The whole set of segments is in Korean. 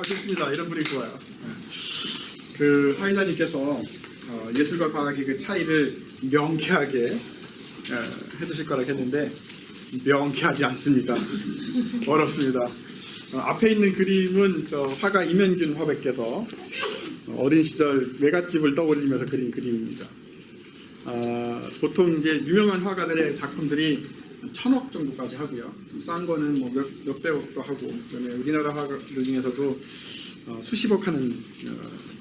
좋습니다. 이런 분위기 좋아요. 그 하이자님께서 예술과 과학의 그 차이를 명쾌하게 해주실 거라고 했는데 명쾌하지 않습니다. 어렵습니다. 앞에 있는 그림은 저 화가 이면균 화백께서 어린 시절 외갓집을 떠올리면서 그린 그림입니다. 보통 이제 유명한 화가들의 작품들이 1000억 정도까지 하고요. 싼 거는 뭐 몇백억도 하고, 그다음에 우리나라 화가들 중에서도 수십억 하는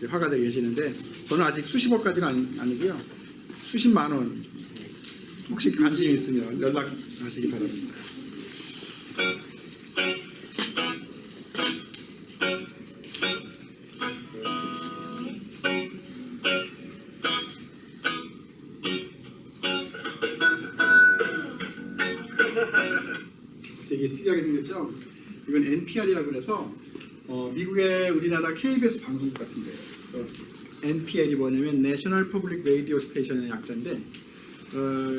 화가들이 계시는데 저는 아직 수십억까지는 아니고요. 수십만 원. 혹시 관심 있으면 연락하시기 바랍니다. 되게 특이하게 생겼죠? 이건 NPR이라고 그래서 미국의 우리나라 KBS 방송국 같은데요. NPR이 뭐냐면 National Public Radio Station의 약자인데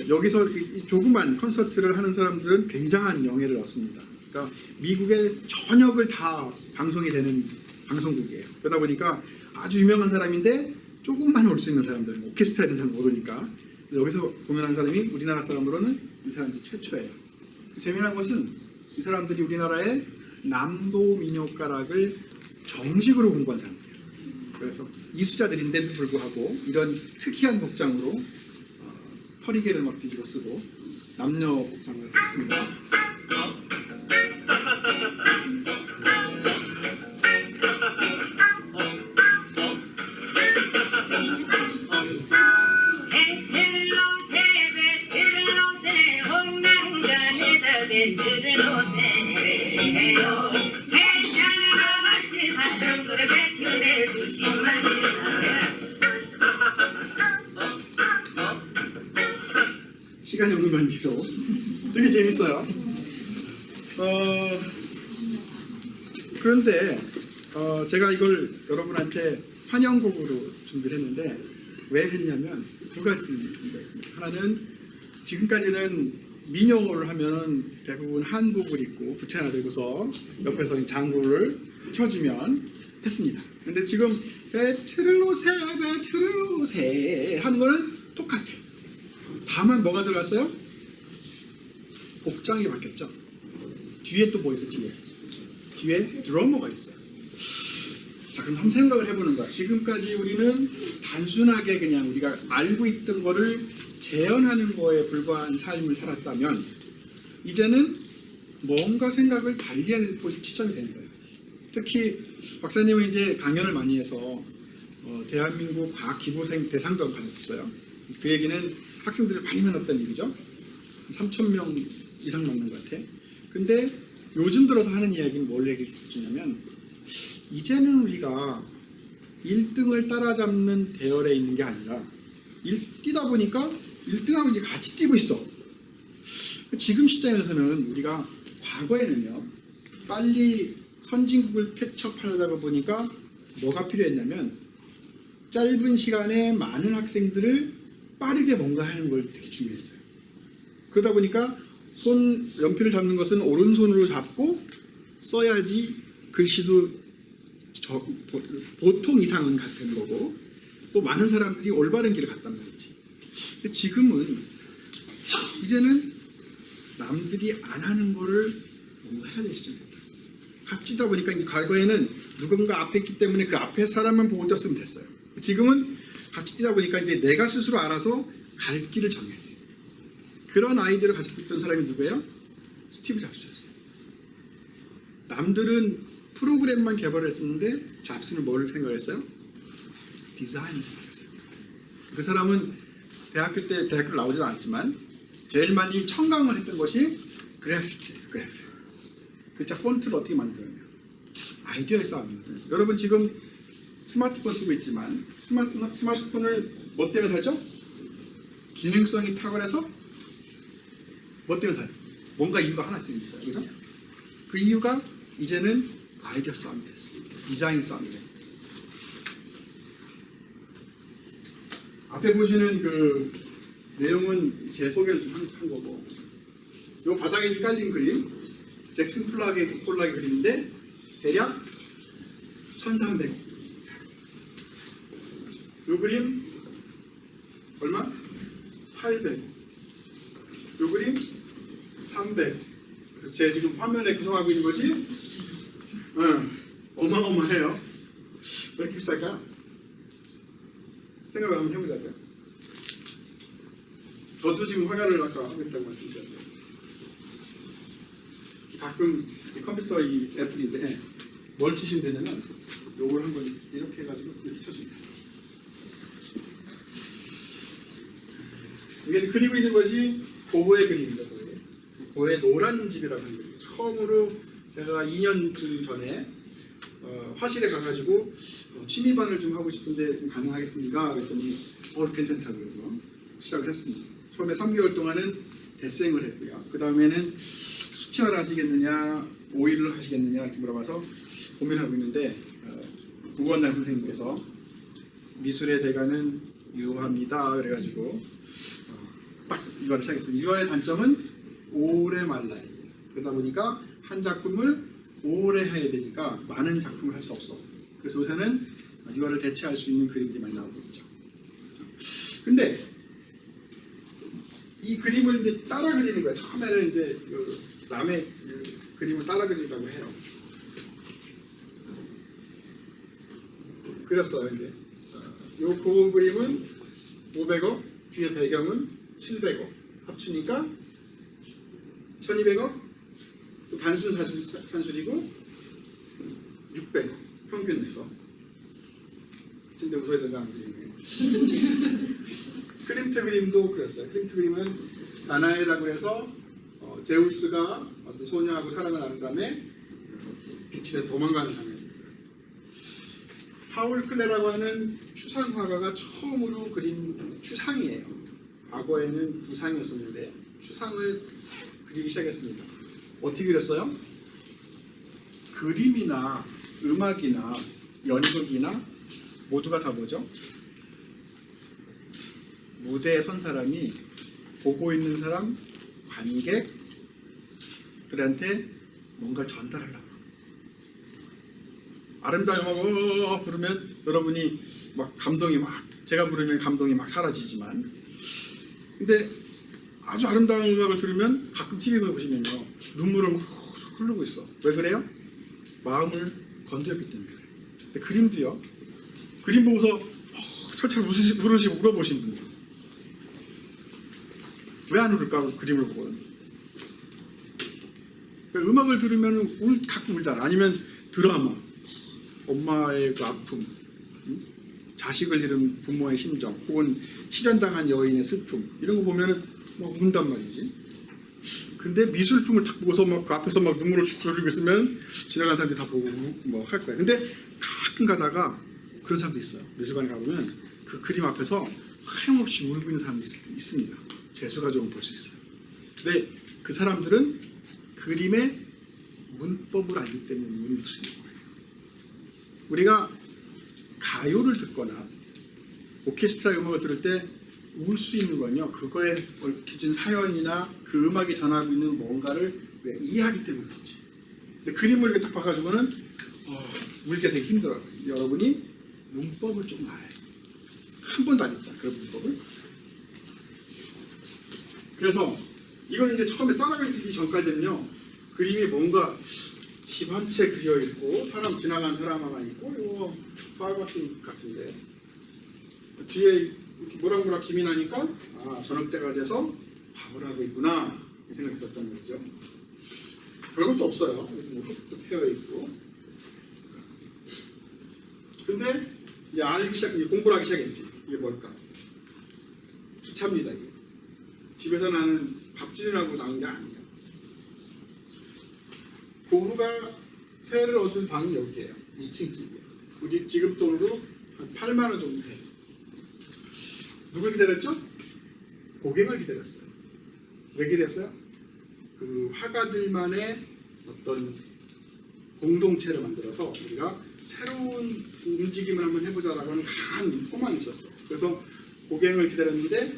여기서 이 조그만 콘서트를 하는 사람들은 굉장한 영예를 얻습니다. 그러니까 미국의 전역을 다 방송이 되는 방송국이에요. 그러다 보니까 아주 유명한 사람인데 조금만 올 수 있는 사람들, 오케스트라 이런 사람 못 오니까 여기서 공연한 사람이 우리나라 사람으로는 이 사람들이 최초예요. 재미난 것은 이 사람들이 우리나라의 남도 민요가락을 정식으로 공부한 사람들이에요. 그래서 이수자들인데도 불구하고 이런 특이한 복장으로 허리개를 막 뒤집어 쓰고 남녀 복장을 했습니다. 시간이 없는 관계로 되게 재밌어요. 그런데 제가 이걸 여러분한테 환영곡으로 준비를 했는데 왜 했냐면 두 가지 이유가 있습니다. 하나는 지금까지는 민요를 하면 대부분 한복을 입고 부채 하나 들고서 옆에서 장구를 쳐주면 했습니다. 근데 지금 베트를로세 베트를로세 하는 거는 똑같아. 다만 뭐가 들어갔어요? 복장이 바뀌었죠. 뒤에 또 뭐 있어요? 뒤에 드러머가 있어요. 자, 그럼 한번 생각을 해보는 거야. 지금까지 우리는 단순하게 그냥 우리가 알고 있던 거를 재현하는 거에 불과한 삶을 살았다면 이제는 뭔가 생각을 달리해야 될 시점이 되는 거예요. 특히 박사님은 이제 강연을 많이 해서 대한민국 과학기부생 대상도 받았었어요. 그 얘기는 학생들을 많이 만났다는 얘기죠. 3,000명 이상 만난 것 같아. 근데 요즘 들어서 하는 이야기는 뭘 얘기해 주냐면 이제는 우리가 1등을 따라잡는 대열에 있는 게 아니라 뛰다 보니까 1등하고 이제 같이 뛰고 있어. 지금 시점에서는 우리가 과거에는요 빨리 선진국을 캐치업하려다 보니까 뭐가 필요했냐면 짧은 시간에 많은 학생들을 빠르게 뭔가 하는 걸 되게 중요했어요. 그러다 보니까 연필을 잡는 것은 오른손으로 잡고 써야지 글씨도 보통 이상은 같은 거고 또 많은 사람들이 올바른 길을 갔단 말이지. 지금은 이제는 남들이 안 하는 거를 뭔가 해야 될 시점이다. 같이 뛰다 보니까 이제 과거에는 누군가 앞에 있기 때문에 그 앞에 사람만 보고 뛰었으면 됐어요. 지금은 같이 뛰다 보니까 이제 내가 스스로 알아서 갈 길을 정해야 돼. 그런 아이디어를 가지고 있던 사람이 누구예요? 스티브 잡스였어요. 남들은 프로그램만 개발했었는데 잡스는 뭐를 생각했어요? 디자인을 생각했어요. 그 사람은 대학교를 나오지도 않았지만 제일 많이 청강을 했던 것이 그래픽. 그자 폰트를 어떻게 만드느냐. 아이디어의 싸움입니다. 여러분 지금 스마트폰 쓰고 있지만 스마트폰을 뭐 때문에 사죠? 기능성이 탁월해서 뭐 때문에 사요? 뭔가 이유가 하나씩 있어요. 그죠? 그 이유가 이제는 아이디어 싸움이 됐어요. 디자인 싸움이 됐어요. 앞에 보시는 그 내용은 제 소개를 좀 한 거고 이 바닥에 깔린 그림 잭슨 폴락의 그림인데 대략 1300원. 요 그림 얼마? 800원. 요 그림 300원. 그래서 제 지금 화면에 구성하고 있는 것이 어마어마해요. 왜 이렇게 비쌀까? 생각을 한번 해보자고요. 저도 지금 화면을 아까 하고 있다고 말씀드렸어요. 가끔 이 컴퓨터 이 애플인데 뭘 치시면 되냐면 요걸 한번 이렇게 해가지고 이렇게 쳐줍니다. 이게 지금 그리고 있는 것이 고흐의 그림입니다. 고흐의 노란 집이라고 하는 거예요. 처음으로 제가 2년쯤 전에 화실에 가가지고 취미반을 좀 하고 싶은데 좀 가능하겠습니까? 그랬더니 괜찮다고 그래서 시작을 했습니다. 처음에 3개월 동안은 대생을 했고요. 그 다음에는 수채화를 하시겠느냐, 오일을 하시겠느냐 이렇게 물어봐서 고민하고 있는데 구건남 선생님께서 미술의 대가는 유화입니다. 그래가지고 딱 이거를 시작했어요. 유화의 단점은 오래 말라야 돼요. 그러다 보니까 한 작품을 오래 해야 되니까 많은 작품을 할 수 없어. 그래서 요새는 유화를 대체할 수 있는 그림들이 많이 나오고 있죠. 근데 이 그림을 이제 따라 그리는 거야. 처음에는 이제 남의 그림을 따라 그리라고 해요. 그렸어요. 이제 요 고흐 그림은 500억, 뒤에 배경은 700억, 합치니까 1200억, 또 단순 산술이고 600억 평균 내서. 진짜 웃어야 된다는 그림이에요. 클림트 그림도 그렸어요. 클림트 그림은 다나에라고 해서 제우스가 어떤 소녀하고 사랑을 나눈 다음에 빛에 도망가는 장면입니다. 파울 클레라고 하는 추상화가가 처음으로 그린 추상이에요. 과거에는 구상이었었는데 추상을 그리기 시작했습니다. 어떻게 그렸어요? 그림이나 음악이나 연극이나 모두가 다 뭐죠? 무대에 선 사람이 보고 있는 사람, 관객들한테 뭔가 전달하려고. 아름다운 음악 부르면 여러분이 막 감동이 제가 부르면 감동이 막 사라지지만, 근데 아주 아름다운 음악을 들으면 가끔 TV 보시면요 눈물을 막 흐르고 있어. 왜 그래요? 마음을 건드렸기 때문에 그래요. 근데 그림도요. 그림 보고서 철철 울어보신 분들. 왜 안 울을까? 그림을 보고. 음악을 들으면 가끔 울잖아. 아니면 드라마, 엄마의 그 아픔, 자식을 잃은 부모의 심정, 혹은 실현당한 여인의 슬픔, 이런 거 보면 막 운단 말이지. 근데 미술품을 딱 보고서 막 그 앞에서 막 눈물을 쭉 흘리고 있으면 지나가는 사람들이 다 보고 뭐 할 거야. 근데 가끔 가다가 그런 사람도 있어요. 미술관에 가보면 그 그림 앞에서 하염없이 울고 있는 사람이 있습니다. 재수가 좀 볼 수 있어요. 근데 그 사람들은 그림의 문법을 알기 때문에 눈이 울 수 있는 거예요. 우리가 가요를 듣거나 오케스트라 음악을 들을 때 울 수 있는 건요, 그거에 얽혀진 사연이나 그 음악이 전하고 있는 뭔가를 이해하기 때문이지. 근데 그림을 이렇게 딱 봐가지고는 울게 되게 힘들어요. 여러분이 문법을 좀 알아요. 한 번도 안 했잖아, 그런 문법을. 그래서 이걸 이제 처음에 따라가기 전까지는요, 그림이 뭔가 집 한 채 그려 있고 사람 지나가는 사람 하나 있고 이거 화같은 같은데 뒤에 이렇게 모락모락 김이 나니까 저녁 때가 돼서 밥을 하고 있구나 이 생각했었던 거죠. 별것도 없어요. 흙도 패여 있고. 근데 이제 공부를 하기 시작했지. 이게 뭘까? 기차입니다. 이게. 집에서 나는 밥집이라고 나온 게 아니에요. 고흐가 세를 얻은 방이 여기에요. 2층 집이에요. 우리 지금 돈으로 한 8만 원 정도 돼요. 누굴 기다렸죠? 고갱을 기다렸어요. 왜 기다렸어요? 그 화가들만의 어떤 공동체를 만들어서 우리가 새로운 움직임을 한번 해보자라고 하는 강한 소망이 있었어요. 그래서 고갱을 기다렸는데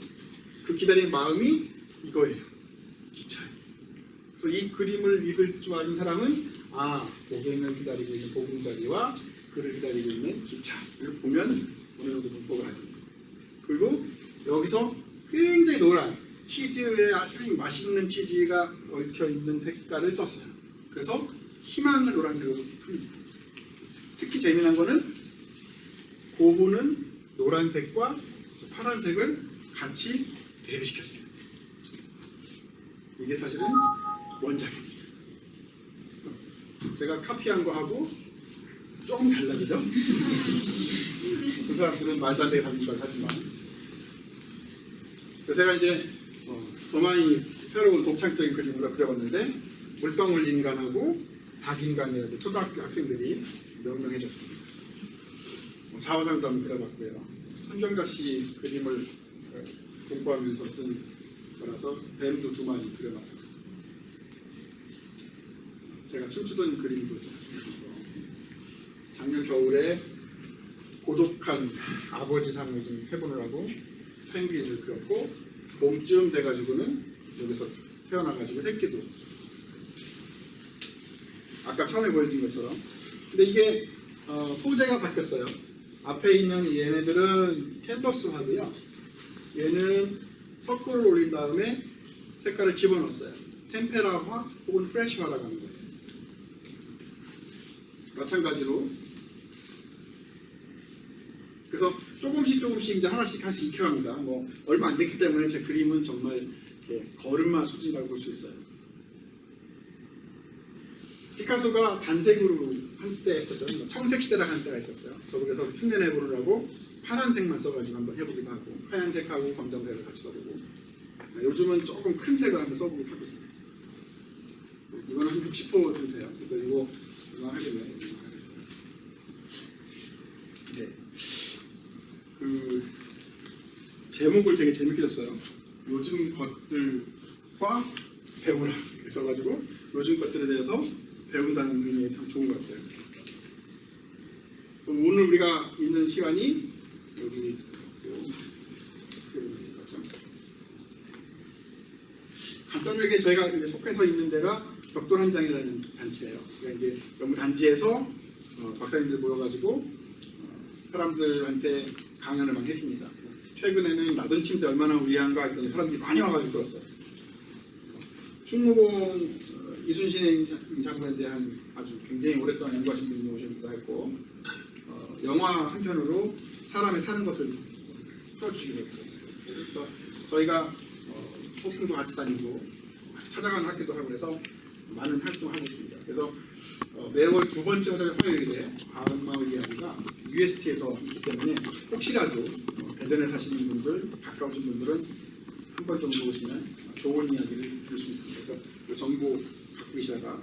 그 기다린 마음이 이거예요. 기차예요. 그래서 이 그림을 읽을 줄 아는 사람은 고갱을 기다리고 있는 보금자리와 그를 기다리고 있는 기차를 보면 어느 정도 문법을 하죠. 그리고 여기서 굉장히 노란 치즈에 아주 맛있는 치즈가 얽혀 있는 색깔을 썼어요. 그래서 희망을 노란색으로 풀립니다. 특히 재미난 거는 고흐는 노란색과 파란색을 같이 대비시켰어요. 이게 사실은 원작입니다. 제가 카피한 거하고 조금 달라지죠? 그 사람들은 말도 안 되게 다른다고 하지만. 그래서 제가 이제 저만이 새로운 독창적인 그림으로 그려봤는데 물방울 인간하고 닭인간이라고 초등학교 학생들이 명명해줬습니다. 자화상도 한번 그려봤고요. 손경자 씨 그림을 공부하면서 쓴 거라서 뱀도 2마리 그려봤습니다. 제가 춤추던 그림도 작년 겨울에 고독한 아버지 상을 좀 해보느라고 펭귄을 그렸고 봄쯤 돼가지고는 여기서 태어나가지고 새끼도 아까 처음에 보여준 것처럼. 근데 이게 소재가 바뀌었어요. 앞에 있는 얘네들은 캔버스화고요. 얘는 석고를 올린 다음에 색깔을 집어넣었어요. 템페라화 혹은 프레시화라고 하는 거예요. 마찬가지로 그래서 조금씩 이제 하나씩 익혀갑니다. 뭐 얼마 안 됐기 때문에 제 그림은 정말 걸음마 수준이라고 볼 수 있어요. 피카소가 단색으로 한때 했었죠. 청색 시대라고 하는 때가 있었어요. 저도 그래서 흉내내 보느라고 파란색만 써가지고 한번 해보기도 하고 하얀색하고 검정색을 같이 써보고 요즘은 조금 큰 색을 한번 써보기도 하고 있어요. 이거는 한 60% 정도 돼요. 그래서 이거 하겠네요. 하겠어요. 네. 그 제목을 되게 재밌게 줬어요. 요즘 것들과 배우라 써가지고 요즘 것들에 대해서 배운다는 의미가 참 좋은 것 같아요. 그래서 오늘 우리가 있는 시간이 여기 간단하게 저희가 이제 속해서 있는 데가 벽돌한장이라는 단체예요. 그러니까 이제 연구 단지에서 박사님들 모여가지고 사람들한테 강연을 많이 해줍니다. 최근에는 라돈침 때 얼마나 위한가 했더니 사람들이 많이 와가지고 들었어요. 충무공 이순신 장군에 대한 아주 굉장히 오랫동안 연구하신 분이 오시기도 했고 영화 한 편으로 사람의 사는 것을 풀어주시기도 했고 그래서 저희가 소풍도 같이 다니고 찾아가는 학교도 하고 그래서 많은 활동을 하고 있습니다. 그래서 매월 2번째 화요일에 가을마을 이야기가 UST에서 있기 때문에 혹시라도 대전에 사시는 분들, 가까우신 분들은 한 번 정도 오시면 좋은 이야기를 들을 수 있습니다. 그래서 그 정보 갖고 계시다가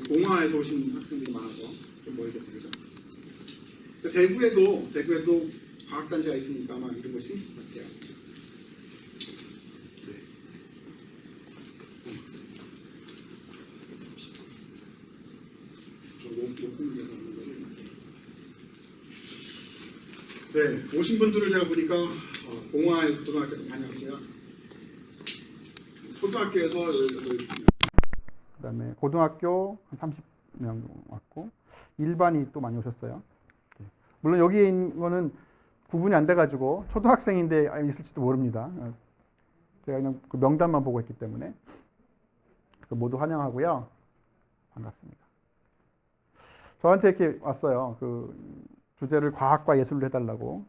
공화에서 오신 학생들이 많아서 좀 모이게 되죠. 대구에도 과학단지가 있으니까 아마 이런 것이 생길 것 같아요. 네, 오신 분들을 제가 보니까 공화의 고등학교에서 다녔고요. 초등학교에서 그다음에 고등학교 한 30명 왔고 일반이 또 많이 오셨어요. 물론 여기에 있는 거는 구분이 안 돼가지고 초등학생인데 있을지도 모릅니다. 제가 그냥 그 명단만 보고 있기 때문에 그래서 모두 환영하고요. 반갑습니다. 저한테 이렇게 왔어요. 그 주제를 과학과 예술로 해달라고.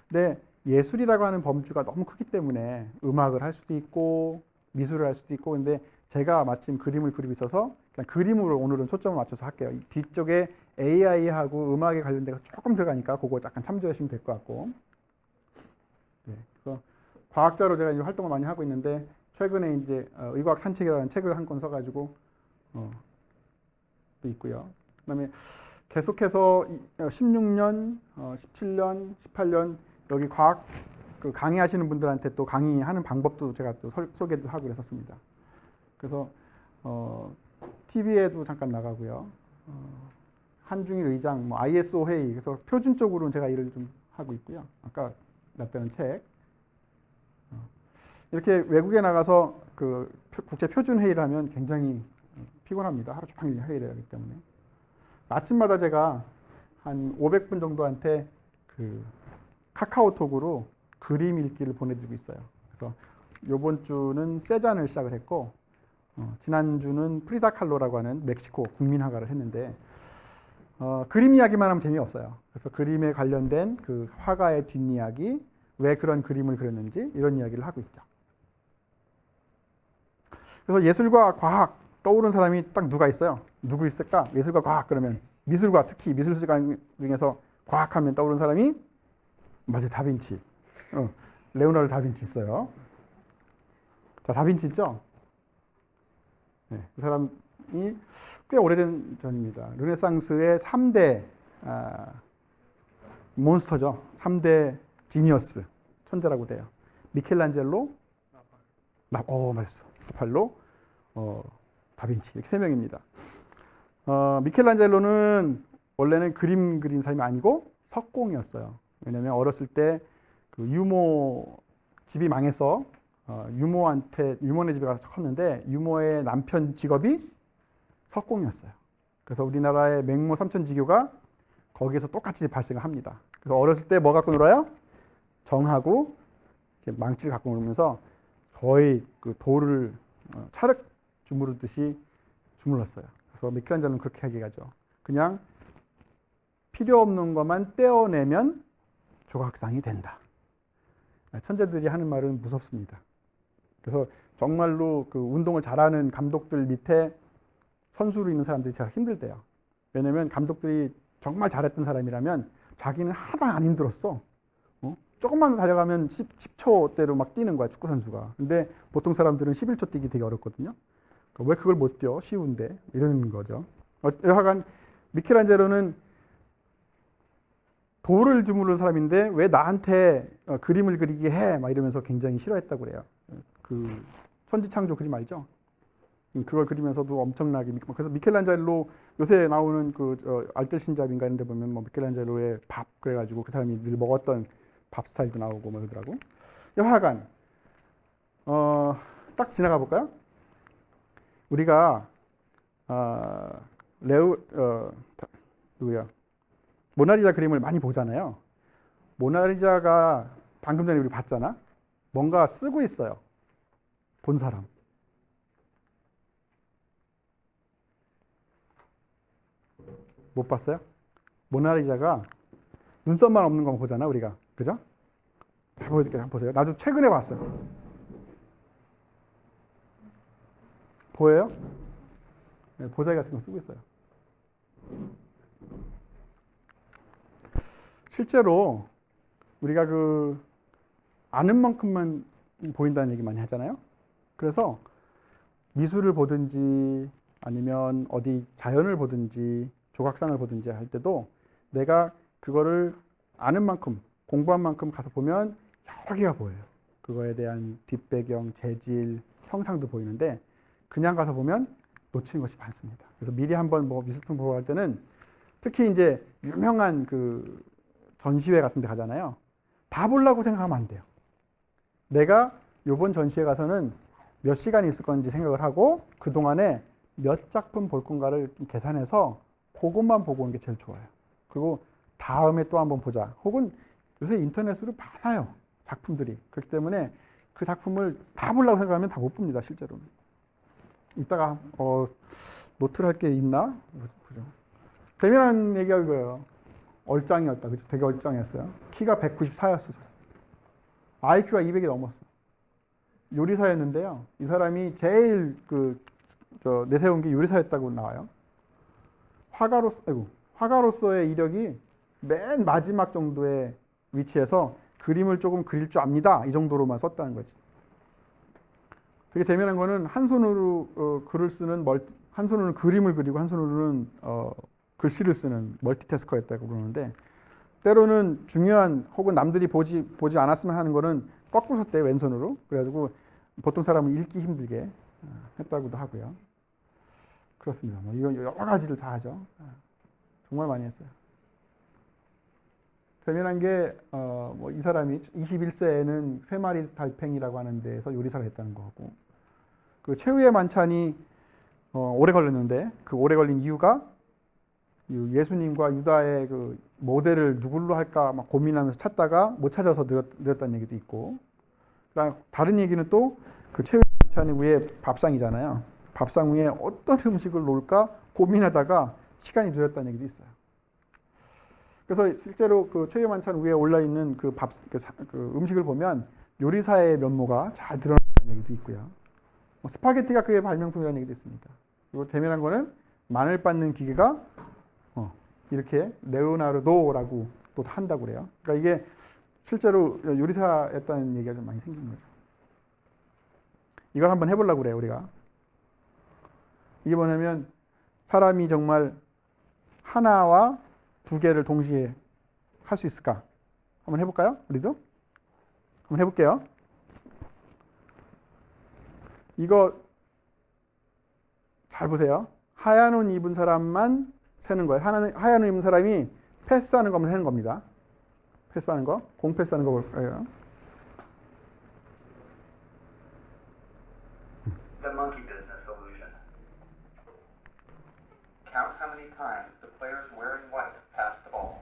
근데 예술이라고 하는 범주가 너무 크기 때문에 음악을 할 수도 있고 미술을 할 수도 있고 근데 제가 마침 그림을 그리고 있어서 그냥 그림으로 오늘은 초점을 맞춰서 할게요. 뒤쪽에 AI하고 음악에 관련돼서 조금 들어가니까 그거 약간 참조하시면 될 것 같고. 네, 그래서 과학자로 제가 이제 활동을 많이 하고 있는데 최근에 이제 의과학 산책이라는 책을 한 권 써가지고 또 있고요. 그다음에 계속해서 16년, 17년, 18년 여기 과학 그 강의하시는 분들한테 또 강의하는 방법도 제가 또 소개도 하고 그랬었습니다. 그래서 TV에도 잠깐 나가고요. 한중일 의장, 뭐 ISO 회의, 그래서 표준적으로는 제가 일을 좀 하고 있고요. 아까 냈던 책. 이렇게 외국에 나가서 그 국제 표준 회의를 하면 굉장히 피곤합니다. 하루 종일 회의를 하기 때문에. 아침마다 제가 한 500분 정도한테 그 카카오톡으로 그림 읽기를 보내드리고 있어요. 그래서 이번 주는 세잔을 시작을 했고 지난주는 프리다 칼로라고 하는 멕시코 국민 화가를 했는데 그림 이야기만 하면 재미없어요. 그래서 그림에 관련된 그 화가의 뒷이야기, 왜 그런 그림을 그렸는지 이런 이야기를 하고 있죠. 그래서 예술과 과학 떠오른 사람이 딱 누가 있어요? 누구 있을까? 예술과 과학 그러면 미술과 특히 미술관 중에서 과학하면 떠오르는 사람이 맞아요. 다빈치. 레오나르도 다빈치 있어요. 자, 다빈치 있죠? 네, 그 사람이 꽤 오래된 전입니다. 르네상스의 3대 몬스터죠. 3대 지니어스, 천재라고 돼요. 미켈란젤로, 맞았어. 라팔로, 다빈치 이렇게 세 명입니다. 미켈란젤로는 원래는 그림 그린 사람이 아니고 석공이었어요. 왜냐하면 어렸을 때 그 유모 집이 망해서 유모네 집에 가서 컸는데 유모의 남편 직업이 석공이었어요. 그래서 우리나라의 맹모 삼천지교가 거기에서 똑같이 발생을 합니다. 그래서 어렸을 때 뭐 갖고 놀아요? 정하고 망치를 갖고 놀면서 거의 그 돌을 찰흙 주무르듯이 주물렀어요. 그래서 미켈란젤로는 그렇게 얘기하죠. 그냥 필요 없는 것만 떼어내면 조각상이 된다. 천재들이 하는 말은 무섭습니다. 그래서 정말로 그 운동을 잘하는 감독들 밑에 선수로 있는 사람들이 잘 힘들대요. 왜냐면 감독들이 정말 잘했던 사람이라면 자기는 하나도 안 힘들었어. 조금만 달려가면 10초대로 막 뛰는 거야, 축구 선수가. 근데 보통 사람들은 11초 뛰기 되게 어렵거든요. 왜 그걸 못 뛰어? 쉬운데. 이러는 거죠. 여하간 미켈란젤로는 돌을 주무르는 사람인데 왜 나한테 그림을 그리게 해? 막 이러면서 굉장히 싫어했다고 그래요. 그 천지창조 그림 알죠? 그걸 그리면서도 엄청나게 그래서 미켈란젤로 요새 나오는 그 알뜰신잡인가 이런 데 보면 뭐 미켈란젤로의 밥 그래가지고 그 사람이 늘 먹었던 밥 스타일도 나오고 뭐 그러더라고. 여하간 딱 지나가 볼까요? 우리가 누구야? 모나리자 그림을 많이 보잖아요. 모나리자가 방금 전에 우리 봤잖아. 뭔가 쓰고 있어요. 본 사람. 못 봤어요? 모나리자가 눈썹만 없는 거 보잖아, 우리가. 그죠? 잘 보여드릴게요. 한번 보세요. 나도 최근에 봤어요. 보여요? 네, 보자기 같은 거 쓰고 있어요. 실제로 우리가 그 아는 만큼만 보인다는 얘기 많이 하잖아요. 그래서 미술을 보든지 아니면 어디 자연을 보든지 조각상을 보든지 할 때도 내가 그거를 아는 만큼 공부한 만큼 가서 보면 여러 개가 보여요. 그거에 대한 뒷배경, 재질, 형상도 보이는데 그냥 가서 보면 놓치는 것이 많습니다. 그래서 미리 한번 뭐 미술품 보러 갈 때는 특히 이제 유명한 그 전시회 같은 데 가잖아요. 다 보려고 생각하면 안 돼요. 내가 요번 전시회 가서는 몇 시간 있을 건지 생각을 하고 그동안에 몇 작품 볼 건가를 좀 계산해서 그것만 보고 오는 게 제일 좋아요. 그리고 다음에 또 한번 보자. 혹은 요새 인터넷으로 많아요. 작품들이. 그렇기 때문에 그 작품을 다 보려고 생각하면 다 못 봅니다. 실제로는. 이따가 노트를 할 게 있나? 보죠. 대면한 얘기가 이거예요. 얼짱이었다. 그죠? 되게 얼짱이었어요. 키가 194였어요. IQ가 200이 넘었어. 요리사였는데요. 이 사람이 제일 내세운 게 요리사였다고 나와요. 화가로서의 이력이 맨 마지막 정도의 위치에서 그림을 조금 그릴 줄 압니다. 이 정도로만 썼다는 거지. 되게 재미난 거는 한 손으로 글을 쓰는 한 손으로는 그림을 그리고 한 손으로는 글씨를 쓰는 멀티태스커였다고 그러는데 때로는 중요한 혹은 남들이 보지 않았으면 하는 거는 거꾸로 썼대요. 왼손으로. 그래가지고 보통 사람은 읽기 힘들게 했다고도 하고요. 그렇습니다. 뭐 이건 여러 가지를 다 하죠. 정말 많이 했어요. 재미난 게 뭐 이 사람이 21세에는 3마리 달팽이라고 하는 데에서 요리사를 했다는 거고 그 최후의 만찬이 오래 걸렸는데 그 오래 걸린 이유가 예수님과 유다의 그 모델을 누굴로 할까 막 고민하면서 찾다가 못 찾아서 늘었다는 얘기도 있고, 그다음 다른 얘기는 또 그 최후의 만찬 위에 밥상이잖아요. 밥상 위에 어떤 음식을 놓을까 고민하다가 시간이 늦었다는 얘기도 있어요. 그래서 실제로 그 최후의 만찬 위에 올라 있는 그 음식을 보면 요리사의 면모가 잘 드러나는 얘기도 있고요. 스파게티가 그의 발명품이라는 얘기도 있습니다. 그리고 재미난 거는 마늘 빻는 기계가 이렇게 레오나르도라고 또 한다고 그래요. 그러니까 이게 실제로 요리사였다는 얘기가 좀 많이 생긴 거죠. 이걸 한번 해보려고 그래요, 우리가. 이게 뭐냐면 사람이 정말 하나와 두 개를 동시에 할 수 있을까? 한번 해볼까요? 우리도? 한번 해볼게요. 이거 잘 보세요. 하얀 옷 입은 사람만 세는 거예요. 하얀 옷 입은 사람이 패스하는 것만 세는 겁니다. 패스하는 거, 공 패스하는 거 볼까요? The monkey business illusion. Count how many times the players wearing white pass the ball.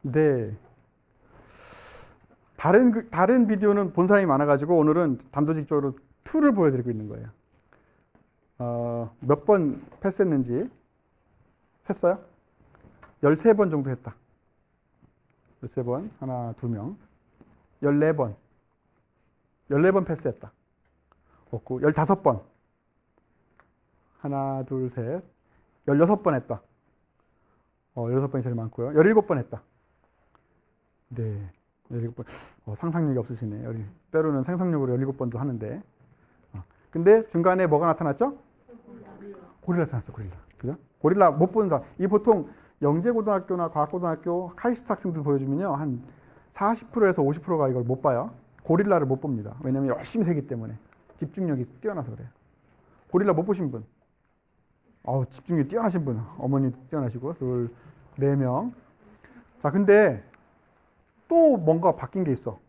네. 다른 비디오는 본 사람이 많아가지고 오늘은 단도직입적으로 2를 보여드리고 있는 거예요. 몇 번 패스했는지 했어요? 13번 정도 했다. 13번, 하나, 두 명. 14번. 14번 패스했다. 없고, 15번. 하나, 둘, 셋. 16번 했다. 16번이 제일 많고요. 17번 했다. 네. 17번. 상상력이 없으시네. 때로는 상상력으로 17번도 하는데. 근데 중간에 뭐가 나타났죠? 고릴라 나타났어, 고릴라. 그죠? 고릴라 못 보는 사람. 이 보통 영재고등학교나 과학고등학교 카이스트 학생들 보여주면요. 한 40%에서 50%가 이걸 못 봐요. 고릴라를 못 봅니다. 왜냐면 열심히 세기 때문에. 집중력이 뛰어나서 그래요. 고릴라 못 보신 분? 집중력이 뛰어나신 분. 어머니 뛰어나시고, 둘, 4명. 자, 근데 또 뭔가 바뀐 게 있어.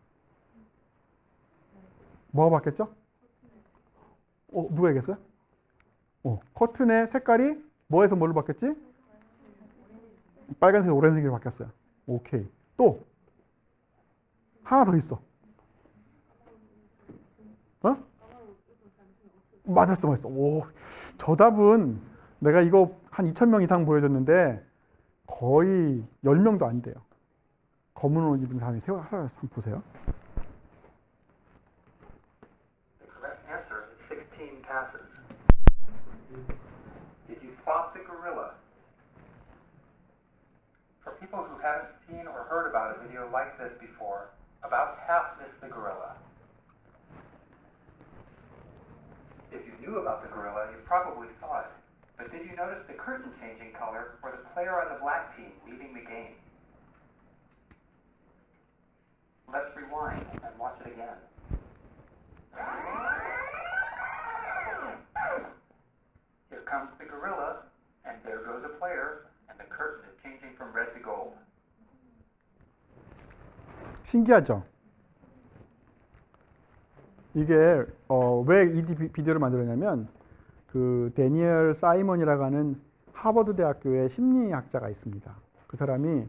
뭐가 바뀌었죠? 누가 얘기했어요? 커튼의 색깔이 뭐에서 뭘로 바뀌었지? 빨간색, 오렌지색으로 바뀌었어요. 오케이. 또 하나 더 있어. 맞았어. 저 답은 내가 이거 한 2,000명 이상 보여줬는데 거의 10명도 안 돼요. 검은 옷 입은 사람이 한번 보세요. The correct answer is 16 passes. Did you spot the gorilla? For people who haven't seen or heard about a video like this before, about half missed the gorilla. If you knew about the gorilla, you probably saw it. But did you notice the curtain changing color for the player on the black team leading the game? Let's rewind and watch it again. Here comes the gorilla, and there goes a player, and the curtain is changing from red to gold. 신기하죠? 이게 왜 이 비디오를 만들었냐면 그 데니얼 사이먼이라고 하는 하버드 대학교의 심리학자가 있습니다. 그 사람이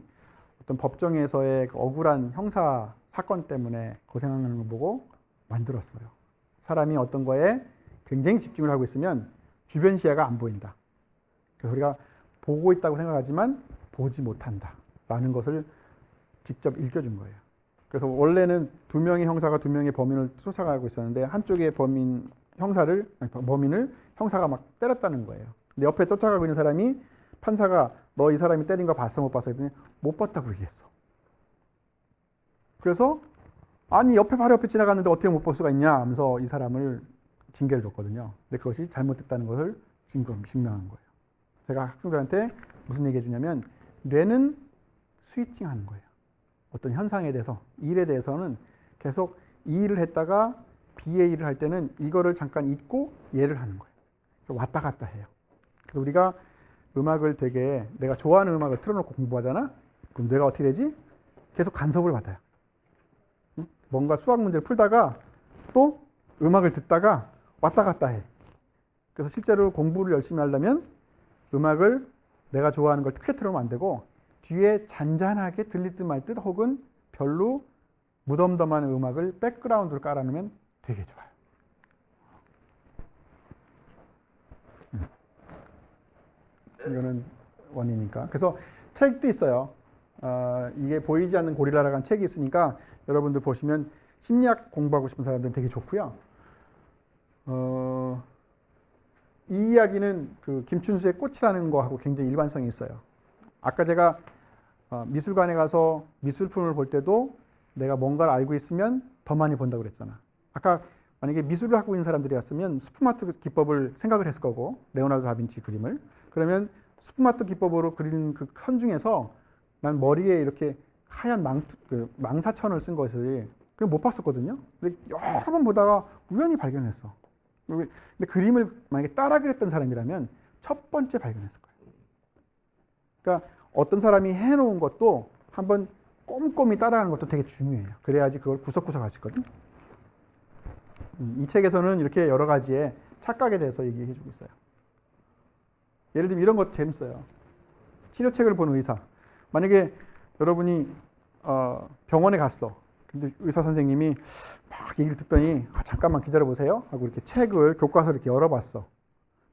어떤 법정에서의 그 억울한 형사 사건 때문에 고생하는 걸 보고 만들었어요. 사람이 어떤 거에 굉장히 집중을 하고 있으면 주변 시야가 안 보인다. 그래서 우리가 보고 있다고 생각하지만 보지 못한다. 라는 것을 직접 읽혀준 거예요. 그래서 원래는 2명의 형사가 2명의 범인을 쫓아가고 있었는데 한쪽의 범인을 형사가 막 때렸다는 거예요. 근데 옆에 쫓아가고 있는 사람이 판사가 너 이 사람이 때린 거 봤어 못 봤어 했더니 못 봤다고 얘기했어. 그래서 아니 바로 옆에 지나갔는데 어떻게 못 볼 수가 있냐 하면서 이 사람을 징계를 줬거든요. 근데 그것이 잘못됐다는 것을 증명한 거예요. 제가 학생들한테 무슨 얘기 해주냐면 뇌는 스위칭하는 거예요. 어떤 현상에 대해서, 일에 대해서는 계속 이 일을 했다가 B의 일을 할 때는 이거를 잠깐 잊고 얘를 하는 거예요. 그래서 왔다 갔다 해요. 그래서 우리가 음악을 되게 내가 좋아하는 음악을 틀어놓고 공부하잖아? 그럼 뇌가 어떻게 되지? 계속 간섭을 받아요. 응? 뭔가 수학 문제를 풀다가 또 음악을 듣다가 왔다 갔다 해. 그래서 실제로 공부를 열심히 하려면 음악을 내가 좋아하는 걸 크게 틀어놓으면 안 되고 뒤에 잔잔하게 들릴 듯 말 듯 혹은 별로 무덤덤한 음악을 백그라운드로 깔아놓으면 되게 좋아요. 이거는 원이니까. 그래서 책도 있어요. 이게 보이지 않는 고릴라라는 책이 있으니까 여러분들 보시면 심리학 공부하고 싶은 사람들은 되게 좋고요. 이 이야기는 그 김춘수의 꽃이라는 거하고 굉장히 일관성이 있어요. 아까 제가 미술관에 가서 미술품을 볼 때도 내가 뭔가를 알고 있으면 더 많이 본다고 그랬잖아. 아까 만약에 미술을 하고 있는 사람들이었으면 스푸마트 기법을 생각을 했을 거고 레오나르도 다빈치 그림을 그러면 스푸마트 기법으로 그리는 그 선 중에서 난 머리에 이렇게 하얀 망사천을 쓴 것을 그냥 못 봤었거든요. 근데 여러 번 보다가 우연히 발견했어. 근데 그림을 만약에 따라 그렸던 사람이라면 첫 번째 발견했을 거예요. 그러니까 어떤 사람이 해놓은 것도 한번 꼼꼼히 따라하는 것도 되게 중요해요. 그래야지 그걸 구석구석 할 수 있거든. 이 책에서는 이렇게 여러 가지의 착각에 대해서 얘기해 주고 있어요. 예를 들면 이런 것도 재밌어요. 치료책을 본 의사. 만약에 여러분이 병원에 갔어. 근데 의사 선생님이 막 얘기를 듣더니 잠깐만 기다려 보세요 하고 이렇게 책을 교과서를 이렇게 열어봤어.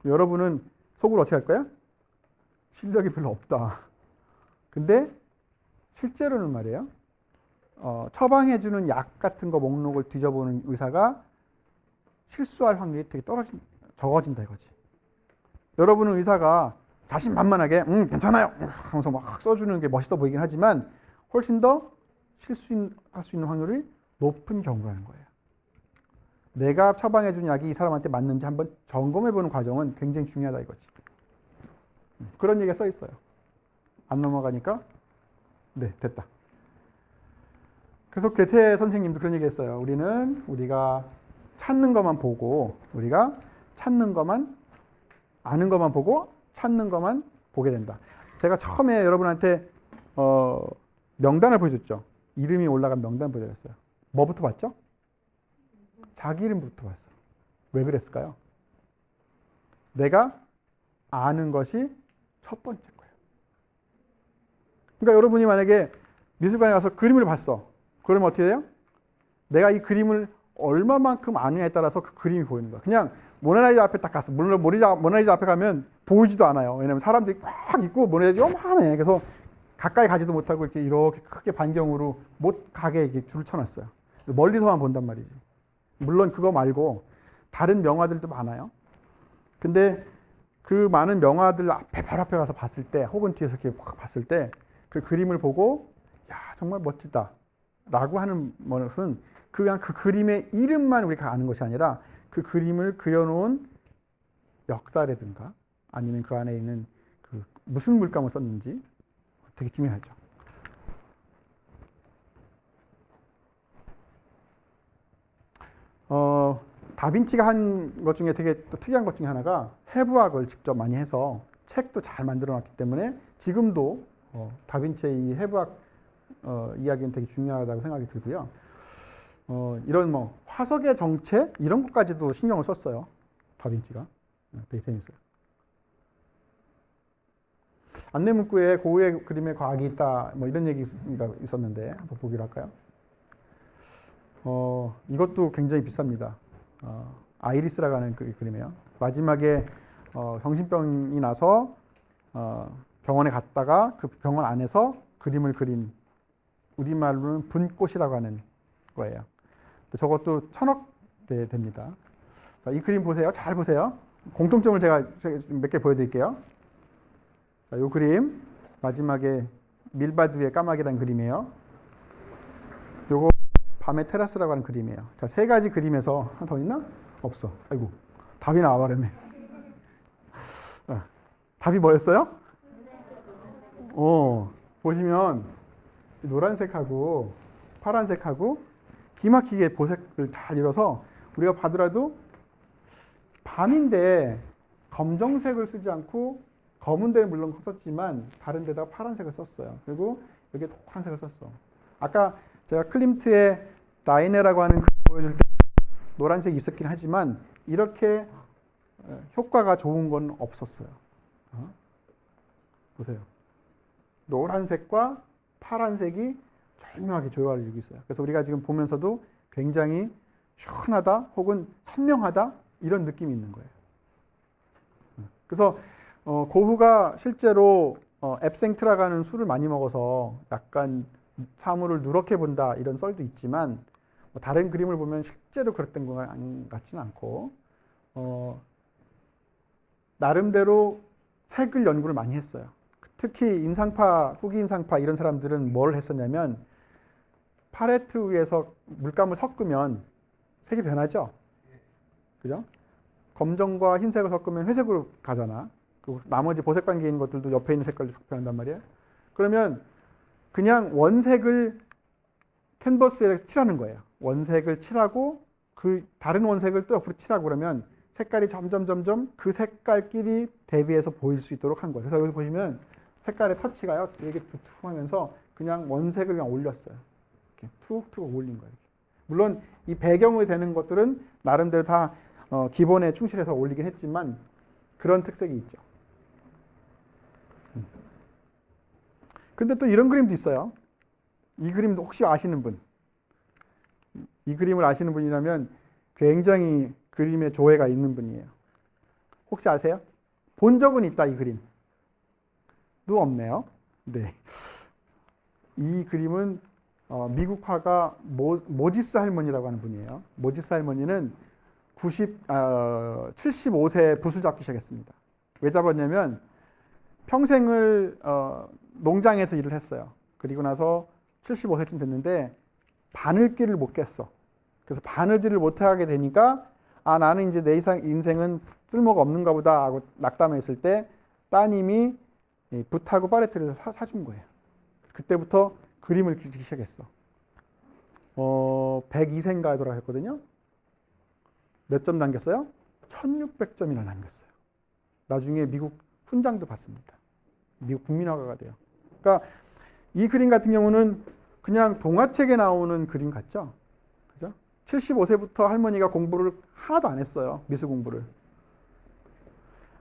여러분은 속으로 어떻게 할 거야? 실력이 별로 없다. 근데 실제로는 말이에요. 처방해주는 약 같은 거 목록을 뒤져보는 의사가 실수할 확률이 되게 적어진다 이거지. 여러분은 의사가 자신만만하게 괜찮아요 하면서 막 써주는 게 멋있어 보이긴 하지만 훨씬 더 실수할 수 있는 확률이 높은 경우라는 거예요. 내가 처방해준 약이 이 사람한테 맞는지 한번 점검해보는 과정은 굉장히 중요하다 이거지. 그런 얘기가 써 있어요. 안 넘어가니까 네 됐다. 그래서 괴테 선생님도 그런 얘기 했어요. 우리가 찾는 것만 보고 우리가 찾는 것만 아는 것만 보고 찾는 것만 보게 된다. 제가 처음에 여러분한테 명단을 보여줬죠. 이름이 올라간 명단 보여드렸어요. 뭐부터 봤죠? 자기 이름부터 봤어. 왜 그랬을까요? 내가 아는 것이 첫 번째 거예요. 그러니까 여러분이 만약에 미술관에 가서 그림을 봤어. 그러면 어떻게 돼요? 내가 이 그림을 얼마만큼 아느냐에 따라서 그 그림이 보이는 거야. 그냥 모나리자 앞에 딱 갔어. 물론 모나리자 앞에 가면 보이지도 않아요. 왜냐면 사람들이 꽉 있고 모나리자 요만해. 그래서 가까이 가지도 못하고 이렇게 크게 반경으로 못 가게 이렇게 줄을 쳐놨어요. 멀리서만 본단 말이지. 물론 그거 말고 다른 명화들도 많아요. 근데 그 많은 명화들 앞에 바로 앞에 가서 봤을 때 혹은 뒤에서 이렇게 확 봤을 때 그 그림을 보고 야 정말 멋지다 라고 하는 것은 그냥 그 그림의 이름만 우리가 아는 것이 아니라 그 그림을 그려놓은 역사라든가 아니면 그 안에 있는 그 무슨 물감을 썼는지 되게 중요하죠. 다빈치가 한 것 중에 되게 또 특이한 것 중에 하나가 해부학을 직접 많이 해서 책도 잘 만들어 놨기 때문에 지금도 다빈치의 이 해부학 이야기는 되게 중요하다고 생각이 들고요. 이런 뭐 화석의 정체 이런 것까지도 신경을 썼어요. 다빈치가. 되게 재밌어요. 안내 문구에 고흐의 그림에 과학이 있다 뭐 이런 얘기가 있었는데 한번 보기로 할까요? 이것도 굉장히 비쌉니다. 아이리스라고 하는 그 그림이에요. 마지막에 정신병이 나서 병원에 갔다가 그 병원 안에서 그림을 그린 우리말로는 분꽃이라고 하는 거예요. 저것도 1,000억대 됩니다. 이 그림 보세요. 잘 보세요. 공통점을 제가 몇 개 보여드릴게요. 자, 이 그림 마지막에 밀바두의 까마귀라는 그림이에요. 요거 밤의 테라스라고 하는 그림이에요. 자, 세 가지 그림에서 하나 더 있나? 없어. 아이고 답이 나와버렸네. 답이 뭐였어요? 보시면 노란색하고 파란색하고 기막히게 보색을 잘 이뤄서 우리가 봐더라도 밤인데 검정색을 쓰지 않고 검은 데는 물론 썼지만 다른 데다가 파란색을 썼어요. 그리고 여기에 노란색을 썼어. 아까 제가 클림트의 나이네라고 하는 글 보여줄 때 노란색이 있었긴 하지만 이렇게 효과가 좋은 건 없었어요. 보세요. 노란색과 파란색이 절묘하게 조화를 이루고 있어요. 그래서 우리가 지금 보면서도 굉장히 시원하다 혹은 선명하다 이런 느낌이 있는 거예요. 그래서 고흐가 실제로 앱생트라고 하는 술을 많이 먹어서 약간 사물을 누렇게 본다 이런 썰도 있지만 다른 그림을 보면 실제로 그랬던 것 같지는 않고 나름대로 색을 연구를 많이 했어요. 특히 인상파, 후기 인상파 이런 사람들은 뭘 했었냐면 팔레트 위에서 물감을 섞으면 색이 변하죠? 그죠? 검정과 흰색을 섞으면 회색으로 가잖아. 그 나머지 보색 관계에 있는 것들도 옆에 있는 색깔로 변한단 말이에요. 그러면 그냥 원색을 캔버스에 칠하는 거예요. 원색을 칠하고 그 다른 원색을 또 옆으로 칠하고 그러면 색깔이 점점 그 색깔끼리 대비해서 보일 수 있도록 한 거예요. 그래서 여기 보시면 색깔의 터치가요. 되게 두툼하면서 그냥 원색을 그냥 올렸어요. 이렇게 툭툭 올린 거예요. 물론 이 배경이 되는 것들은 나름대로 다 기본에 충실해서 올리긴 했지만 그런 특색이 있죠. 근데 또 이런 그림도 있어요. 이 그림도 혹시 아시는 분? 이 그림을 아시는 분이라면 굉장히 그림에 조예가 있는 분이에요. 혹시 아세요? 본 적은 있다, 이 그림. 도 없네요. 네. 이 그림은 미국 화가 모지스 할머니라고 하는 분이에요. 모지스 할머니는 75세 붓을 잡기 시작했습니다. 왜 잡았냐면 평생을 농장에서 일을 했어요. 그리고 나서 75세쯤 됐는데 바늘길을 못 깼어. 그래서 바느질을 못하게 되니까 나는 이제 내 인생은 쓸모가 없는가 보다 하고 낙담했을 때 따님이 붓하고 팔레트를 사준 거예요. 그때부터 그림을 그리기 시작했어. 102세인가 돌아갔거든요. 몇 점 남겼어요? 1600점이나 남겼어요. 나중에 미국 훈장도 받습니다. 미국 국민화가가 돼요. 그러니까 이 그림 같은 경우는 그냥 동화책에 나오는 그림 같죠? 그죠? 75세부터 할머니가 공부를 하나도 안 했어요. 미술 공부를.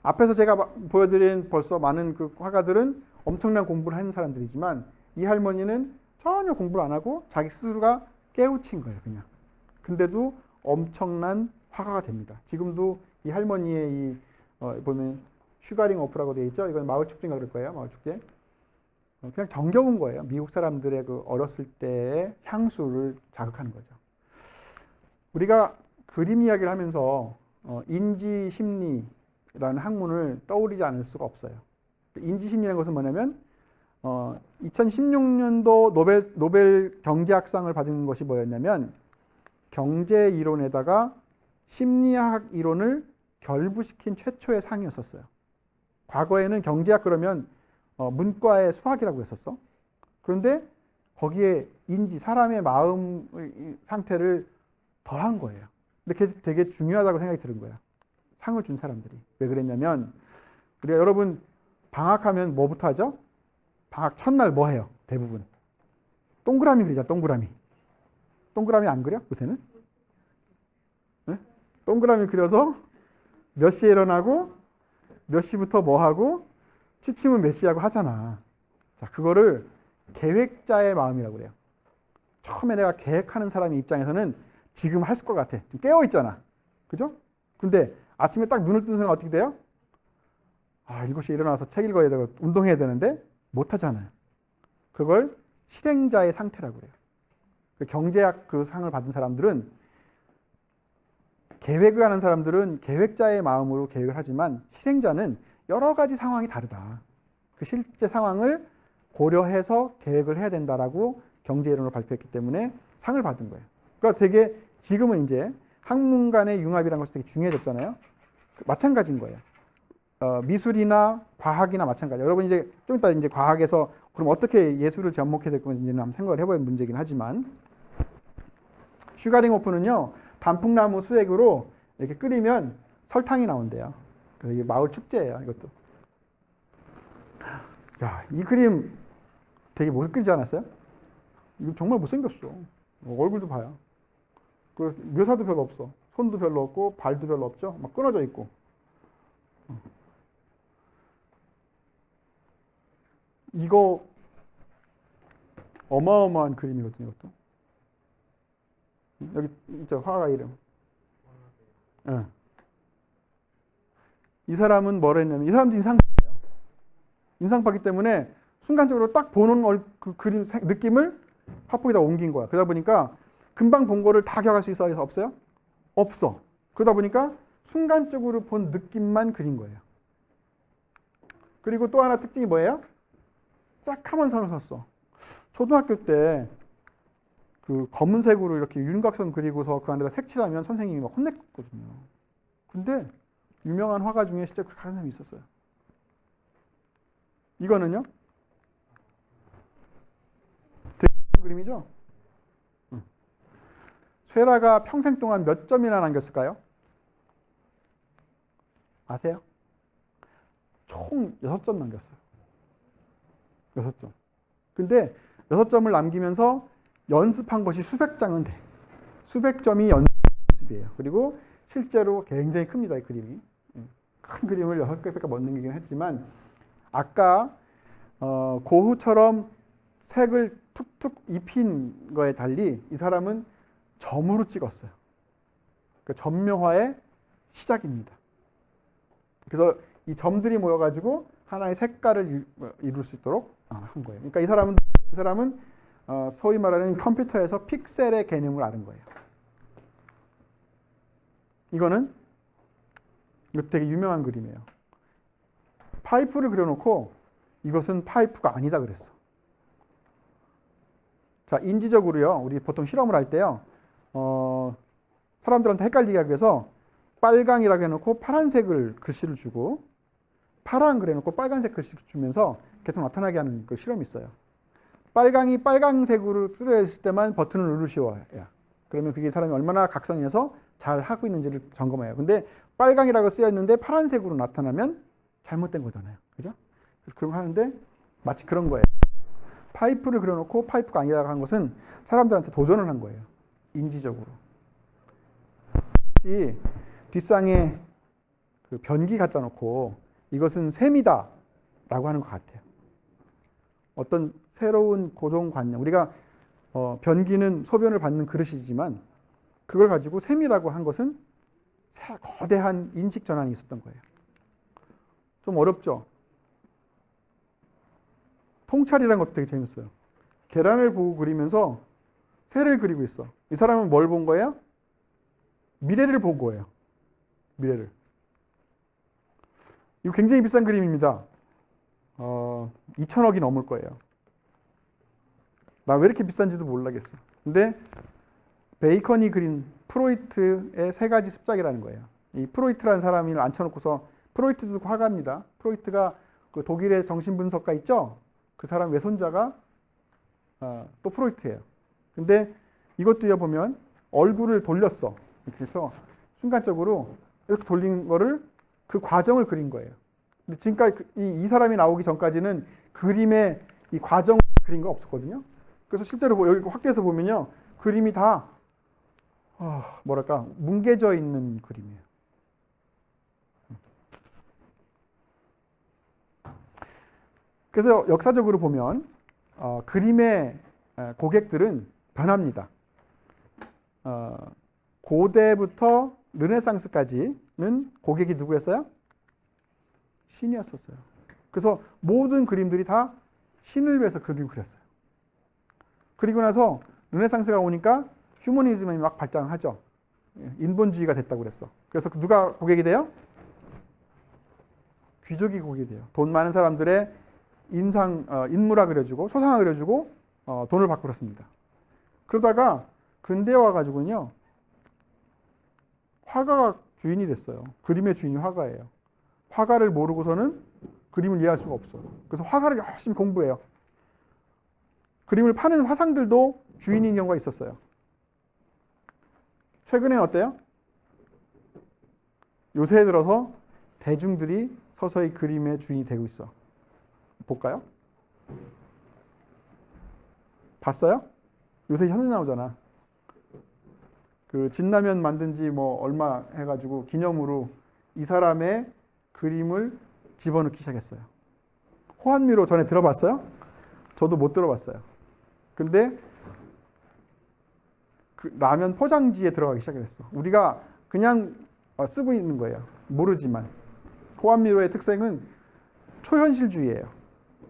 앞에서 제가 보여드린 벌써 많은 그 화가들은 엄청난 공부를 한 사람들이지만 이 할머니는 전혀 공부를 안 하고 자기 스스로가 깨우친 거예요, 그냥. 근데도 엄청난 화가가 됩니다. 지금도 이 할머니의 이 보면 슈가링 오프라고 되어 있죠. 이건 마을 축제인가 그럴 거예요, 마을 축제. 그냥 정겨운 거예요. 미국 사람들의 그 어렸을 때의 향수를 자극하는 거죠. 우리가 그림 이야기를 하면서 인지 심리라는 학문을 떠올리지 않을 수가 없어요. 인지 심리라는 것은 뭐냐면 2016년도 노벨 경제학상을 받은 것이 뭐였냐면 경제 이론에다가 심리학 이론을 결부시킨 최초의 상이었었어요. 과거에는 경제학 그러면 문과의 수학이라고 했었어. 그런데 거기에 인지, 사람의 마음 상태를 더한 거예요. 근데 그게 되게 중요하다고 생각이 드는 거야. 상을 준 사람들이. 왜 그랬냐면 우리가 여러분 방학하면 뭐부터 하죠? 방학 첫날 뭐 해요? 대부분. 동그라미 그리자, 동그라미. 동그라미 안 그려? 요새는? 네? 동그라미 그려서 몇 시에 일어나고 몇 시부터 뭐 하고 취침은 몇 시하고 하잖아. 자, 그거를 계획자의 마음이라고 그래요. 처음에 내가 계획하는 사람의 입장에서는 지금 할 것 같아. 좀 깨어 있잖아. 그죠? 근데 아침에 딱 눈을 뜨는 순간 어떻게 돼요? 7시에 일어나서 책 읽어야 되고 운동해야 되는데 못 하잖아요. 그걸 실행자의 상태라고 그래요. 경제학 그 상을 받은 사람들은 계획을 하는 사람들은 계획자의 마음으로 계획을 하지만 실행자는 여러 가지 상황이 다르다. 그 실제 상황을 고려해서 계획을 해야 된다라고 경제이론을 발표했기 때문에 상을 받은 거예요. 그러니까 되게 지금은 이제 학문 간의 융합이라는 것이 되게 중요해졌잖아요. 마찬가지인 거예요. 미술이나 과학이나 마찬가지예요. 여러분 이제 좀 이따 이제 과학에서 그럼 어떻게 예술을 접목해야 될 건지는 한번 생각을 해볼 문제긴 하지만 슈가링호프는요 단풍나무 수액으로 이렇게 끓이면 설탕이 나온대요. 그래서 이게 마을 축제예요. 이것도. 야, 이 그림 되게 못생기지 않았어요? 이거 정말 못생겼어. 얼굴도 봐요. 그 묘사도 별로 없어. 손도 별로 없고 발도 별로 없죠. 막 끊어져 있고. 이거 어마어마한 그림이거든요. 이것도. 여기 있죠. 화가 이름. 네. 이 사람은 뭐라 했냐면 이 사람도 인상파예요. 인상파기 때문에 순간적으로 딱 보는 그 그림 느낌을 화폭에다 옮긴 거야. 그러다 보니까 금방 본 거를 다 기억할 수 있어? 없어요? 없어. 그러다 보니까 순간적으로 본 느낌만 그린 거예요. 그리고 또 하나 특징이 뭐예요? 새카만 선을 썼어. 초등학교 때 그 검은색으로 이렇게 윤곽선 그리고서 그 안에다 색칠하면 선생님이 막 혼냈거든요. 근데 유명한 화가 중에 실제 그렇게 하는 사람이 있었어요. 이거는요? 되게 그림이죠? 쇠라가 평생 동안 몇 점이나 남겼을까요? 아세요? 총 6점 남겼어요. 6점. 근데 6점을 남기면서 연습한 것이 수백 장은 돼. 수백 점이 연습이에요. 그리고 실제로 굉장히 큽니다. 이 그림이. 큰 그림을 6개밖에 못 남기긴 했지만 아까 고흐처럼 색을 툭툭 입힌 거에 달리 이 사람은 점으로 찍었어요. 그러니까 점묘화의 시작입니다. 그래서 이 점들이 모여가지고 하나의 색깔을 이룰 수 있도록 한 거예요. 그러니까 이 사람은 소위 말하는 컴퓨터에서 픽셀의 개념을 아는 거예요. 이거 되게 유명한 그림이에요. 파이프를 그려놓고 이것은 파이프가 아니다 그랬어. 자, 인지적으로요. 우리 보통 실험을 할 때요. 사람들한테 헷갈리게 하기 위해서 빨강이라고 해놓고 파란색을 글씨를 주고 파랑 그래놓고 빨간색 글씨를 주면서 계속 나타나게 하는 그 실험이 있어요. 빨강이 빨강색으로 뚜렷했을 때만 버튼을 누르시오. 그러면 그게 사람이 얼마나 각성해서 잘 하고 있는지를 점검해요. 근데 빨강이라고 쓰여 있는데 파란색으로 나타나면 잘못된 거잖아요. 그죠? 그래서 그런 거 하는데 마치 그런 거예요. 파이프를 그려놓고 파이프가 아니라고 한 것은 사람들한테 도전을 한 거예요. 인지적으로. 뒷상에 그 변기 갖다 놓고 이것은 샘이다 라고 하는 것 같아요. 어떤 새로운 고정관념. 우리가 변기는 소변을 받는 그릇이지만 그걸 가지고 샘이라고 한 것은 거대한 인식 전환이 있었던 거예요. 좀 어렵죠? 통찰이라는 것도 되게 재밌어요. 계란을 보고 그리면서 새를 그리고 있어. 이 사람은 뭘 본 거예요? 미래를 본 거예요. 미래를. 이거 굉장히 비싼 그림입니다. 2천억이 넘을 거예요. 나 왜 이렇게 비싼지도 몰라겠어. 근데 베이컨이 그린 프로이트의 3가지 습작이라는 거예요. 이 프로이트라는 사람을 앉혀놓고서 프로이트도 화가입니다. 프로이트가 그 독일의 정신분석가 있죠? 그 사람 외손자가 또 프로이트예요. 근데 이것도 보면 얼굴을 돌렸어. 그래서 순간적으로 이렇게 돌린 거를 그 과정을 그린 거예요. 근데 지금까지 이 사람이 나오기 전까지는 그림의 이 과정을 그린 거 없었거든요. 그래서 실제로 여기 확대해서 보면요. 그림이 다 뭐랄까 뭉개져 있는 그림이에요. 그래서 역사적으로 보면 그림의 고객들은 변합니다. 고대부터 르네상스까지는 고객이 누구였어요? 신이었었어요. 그래서 모든 그림들이 다 신을 위해서 그림을 그렸어요. 그리고 나서 르네상스가 오니까 휴머니즘이 막 발전을 하죠. 인본주의가 됐다고 그랬어. 그래서 누가 고객이 돼요? 귀족이 고객이 돼요. 돈 많은 사람들의 인물화 그려주고 초상화 그려주고 돈을 받고 그렇습니다. 그러다가 근대에 와가지고는요. 화가가 주인이 됐어요. 그림의 주인이 화가예요. 화가를 모르고서는 그림을 이해할 수가 없어. 그래서 화가를 열심히 공부해요. 그림을 파는 화상들도 주인인 경우가 있었어요. 최근엔 어때요? 요새 들어서 대중들이 서서히 그림의 주인이 되고 있어. 볼까요? 봤어요? 요새 현재 나오잖아. 그 진라면 만든 지 뭐 얼마 해가지고 기념으로 이 사람의 그림을 집어넣기 시작했어요. 호환미로 전에 들어봤어요? 저도 못 들어봤어요. 근데 그 라면 포장지에 들어가기 시작했어. 우리가 그냥 쓰고 있는 거예요. 모르지만. 호환미로의 특성은 초현실주의예요.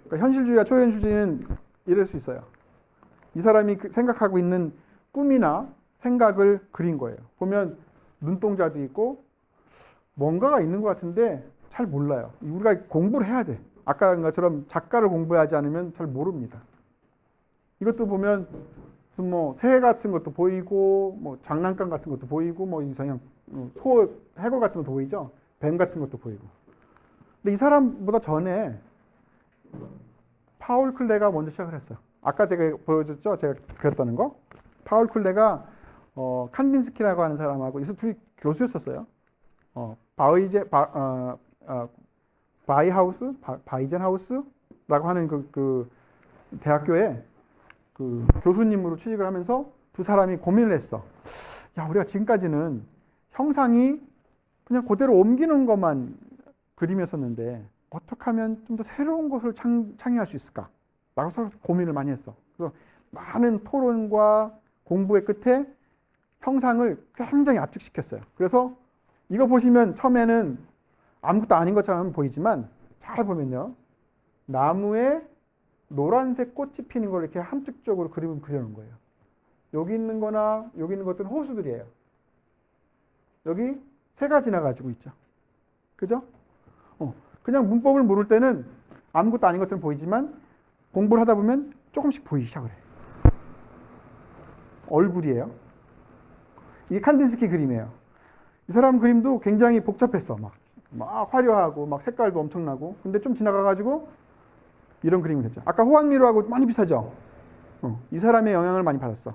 그러니까 현실주의와 초현실주의는 이럴 수 있어요. 이 사람이 생각하고 있는 꿈이나 생각을 그린 거예요. 보면 눈동자도 있고 뭔가가 있는 것 같은데 잘 몰라요. 우리가 공부를 해야 돼. 아까 한 것처럼 작가를 공부하지 않으면 잘 모릅니다. 이것도 보면 무슨 뭐 새 같은 것도 보이고 뭐 장난감 같은 것도 보이고 뭐 이상형 소 해골 같은 것도 보이죠. 뱀 같은 것도 보이고. 근데 이 사람보다 전에 파울 클레가 먼저 시작을 했어요. 아까 제가 보여줬죠? 제가 그렸다는 거. 파울 클레가 칸딘스키라고 하는 사람하고 이 둘이 교수였었어요. 바이젠하우스라고 하는 그 대학교에 그 교수님으로 취직을 하면서 두 사람이 고민을 했어. 야, 우리가 지금까지는 형상이 그냥 그대로 옮기는 것만 그림이었었는데 어떻게 하면 좀 더 새로운 것을 창의할 수 있을까? 라고 서로 고민을 많이 했어. 그래서 많은 토론과 공부의 끝에 형상을 굉장히 압축시켰어요. 그래서 이거 보시면 처음에는 아무것도 아닌 것처럼 보이지만 잘 보면요. 나무에 노란색 꽃이 피는 걸 이렇게 함축적으로 그림을 그려놓은 거예요. 여기 있는 거나 여기 있는 것들은 호수들이에요. 여기 새가 지나가지고 있죠. 그죠? 그냥 문법을 모를 때는 아무것도 아닌 것처럼 보이지만 공부를 하다 보면 조금씩 보이기 시작을 해요. 얼굴이에요. 이게 칸딘스키 그림이에요. 이 사람 그림도 굉장히 복잡했어. 막 화려하고 막 색깔도 엄청나고. 근데 좀 지나가가지고 이런 그림을 했죠. 아까 호환미로하고 많이 비슷하죠. 이 사람의 영향을 많이 받았어.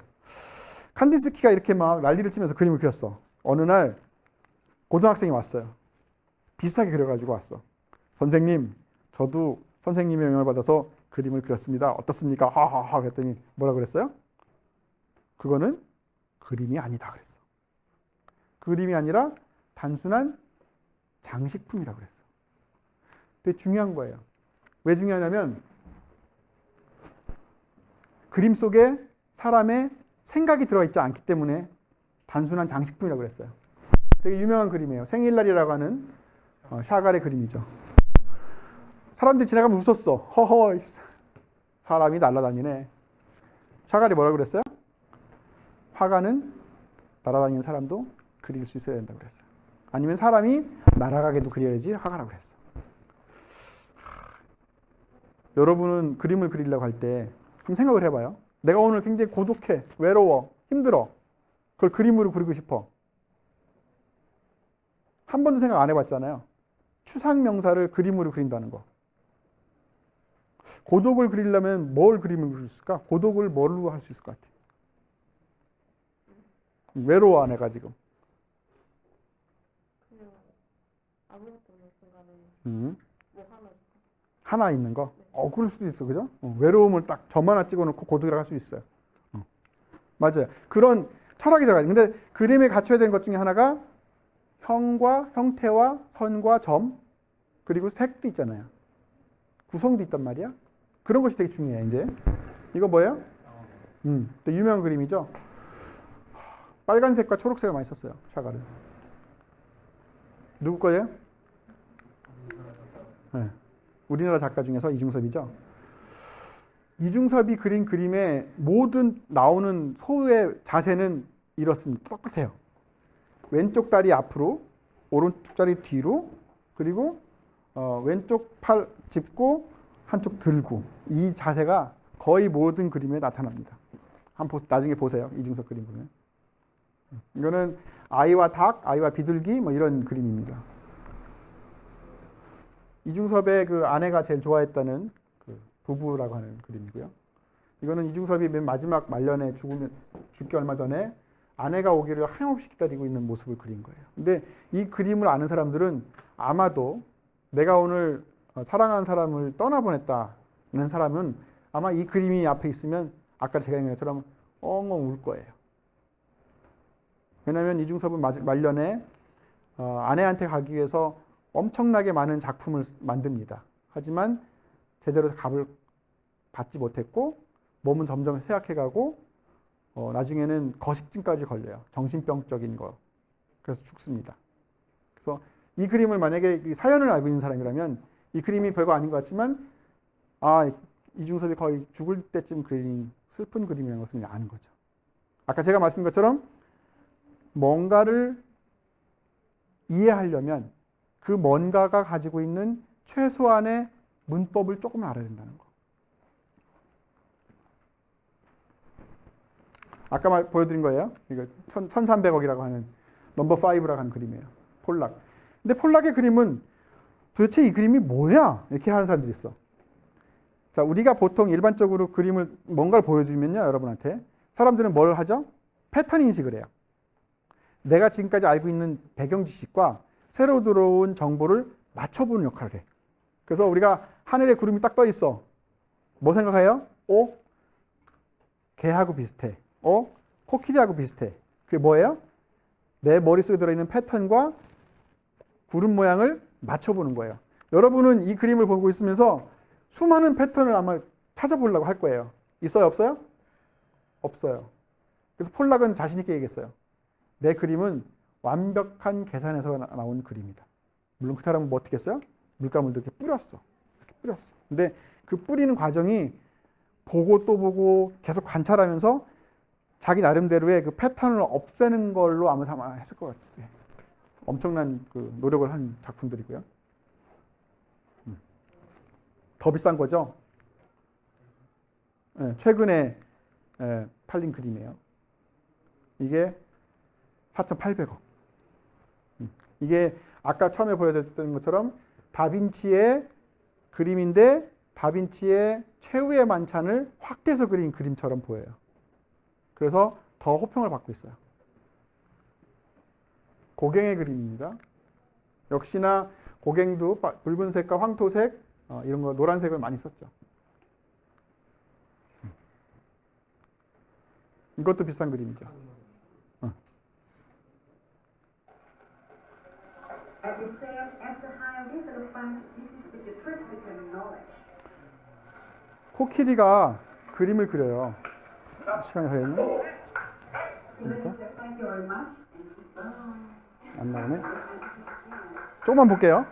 칸딘스키가 이렇게 막 난리를 치면서 그림을 그렸어. 어느 날 고등학생이 왔어요. 비슷하게 그려가지고 왔어. 선생님, 저도 선생님의 영향을 받아서 그림을 그렸습니다. 어떻습니까? 하하하 그랬더니 뭐라 그랬어요? 그거는 그림이 아니다 그랬어. 그림이 아니라 단순한 장식품이라고 그랬어. 되게 중요한 거예요. 왜 중요하냐면 그림 속에 사람의 생각이 들어있지 않기 때문에 단순한 장식품이라고 그랬어요. 되게 유명한 그림이에요. 생일날이라고 하는 샤갈의 그림이죠. 사람들이 지나가면 웃었어. 허허, 사람이 날아다니네. 샤갈이 뭐라고 그랬어요? 화가는 날아다니는 사람도 그릴 수 있어야 된다고 그랬어요. 아니면 사람이 날아가게도 그려야지 화가라고 그랬어. 여러분은 그림을 그리려고 할 때 한번 생각을 해봐요. 내가 오늘 굉장히 고독해, 외로워, 힘들어. 그걸 그림으로 그리고 싶어. 한 번도 생각 안 해봤잖아요. 추상명사를 그림으로 그린다는 거. 고독을 그리려면 뭘 그림을 그릴 수 있을까? 고독을 뭘로 할 수 있을 것 같아? 외로워 내가 지금. 그냥 아무것도 없는 순간에 뭐 하나 있는 거? 그럴 수도 있어, 그죠? 외로움을 딱 점 하나 찍어놓고 고독이라고 할 수 있어요. 맞아요. 그런 철학이 들어가요. 근데 그림에 갖춰야 되는 것 중에 하나가 형과 형태와 선과 점 그리고 색도 있잖아요. 구성도 있단 말이야. 그런 것이 되게 중요해. 이제 이거 뭐예요? 또 유명한 그림이죠. 빨간색과 초록색을 많이 썼어요. 샤갈은. 누구 거예요? 네. 우리나라 작가 중에서 이중섭이죠. 이중섭이 그린 그림의 모든 나오는 소의 자세는 이렇습니다. 똑같아요. 왼쪽 다리 앞으로, 오른쪽 다리 뒤로, 그리고 왼쪽 팔 짚고 한쪽 들고 이 자세가 거의 모든 그림에 나타납니다. 한번 나중에 보세요. 이중섭 그림 보면. 이거는 아이와 닭, 아이와 비둘기 뭐 이런 그림입니다. 이중섭의 그 아내가 제일 좋아했다는 그 부부라고 하는 그림이고요. 이거는 이중섭이 맨 마지막 말년에 죽기 얼마 전에 아내가 오기를 하염없이 기다리고 있는 모습을 그린 거예요. 근데 이 그림을 아는 사람들은 아마도 내가 오늘 사랑하는 사람을 떠나보냈다는 사람은 아마 이 그림이 앞에 있으면 아까 제가 얘기한 것처럼 엉엉 울 거예요. 왜냐하면 이중섭은 말년에 아내한테 가기 위해서 엄청나게 많은 작품을 만듭니다. 하지만 제대로 값을 받지 못했고 몸은 점점 쇠약해가고 나중에는 거식증까지 걸려요. 정신병적인 거. 그래서 죽습니다. 그래서 이 그림을 만약에 이 사연을 알고 있는 사람이라면 이 그림이 별거 아닌 것 같지만 이중섭이 거의 죽을 때쯤 그린 슬픈 그림이라는 것을 아는 거죠. 아까 제가 말씀드린 것처럼 뭔가를 이해하려면 그 뭔가가 가지고 있는 최소한의 문법을 조금 알아야 된다는 거. 아까 보여드린 거예요. 이거 1300억이라고 하는 넘버 5라고 하는 그림이에요. 폴락. 근데 폴락의 그림은 도대체 이 그림이 뭐냐? 이렇게 하는 사람들이 있어. 자, 우리가 보통 일반적으로 그림을 뭔가를 보여주면요, 여러분한테 사람들은 뭘 하죠? 패턴 인식을 해요. 내가 지금까지 알고 있는 배경 지식과 새로 들어온 정보를 맞춰보는 역할을 해. 그래서 우리가 하늘에 구름이 딱 떠 있어. 뭐 생각해요? 개하고 비슷해. 코끼리하고 비슷해. 그게 뭐예요? 내 머릿속에 들어있는 패턴과 구름 모양을 맞춰보는 거예요. 여러분은 이 그림을 보고 있으면서 수많은 패턴을 아마 찾아보려고 할 거예요. 있어요? 없어요? 없어요. 그래서 폴락은 자신 있게 얘기했어요. 내 그림은 완벽한 계산에서 나온 그림이다. 물론 그 사람은 뭐 어떻게 했어요? 물감을 이렇게 뿌렸어. 이렇게 뿌렸어. 근데 그 뿌리는 과정이 보고 또 보고 계속 관찰하면서 자기 나름대로의 그 패턴을 없애는 걸로 아마 했을 것 같아요. 엄청난 그 노력을 한 작품들이고요. 더 비싼 거죠. 최근에 팔린 그림이에요. 이게 4,800억. 이게 아까 처음에 보여드렸던 것처럼 다빈치의 그림인데 다빈치의 최후의 만찬을 확대해서 그린 그림처럼 보여요. 그래서 더 호평을 받고 있어요. 고갱의 그림입니다. 역시나 고갱도 붉은색과 황토색 이런 거 노란색을 많이 썼죠. 이것도 비싼 그림이죠. 코끼리가 그림을 그려요. 시간이 다 됐네. 안 나오네. 조금만 볼게요.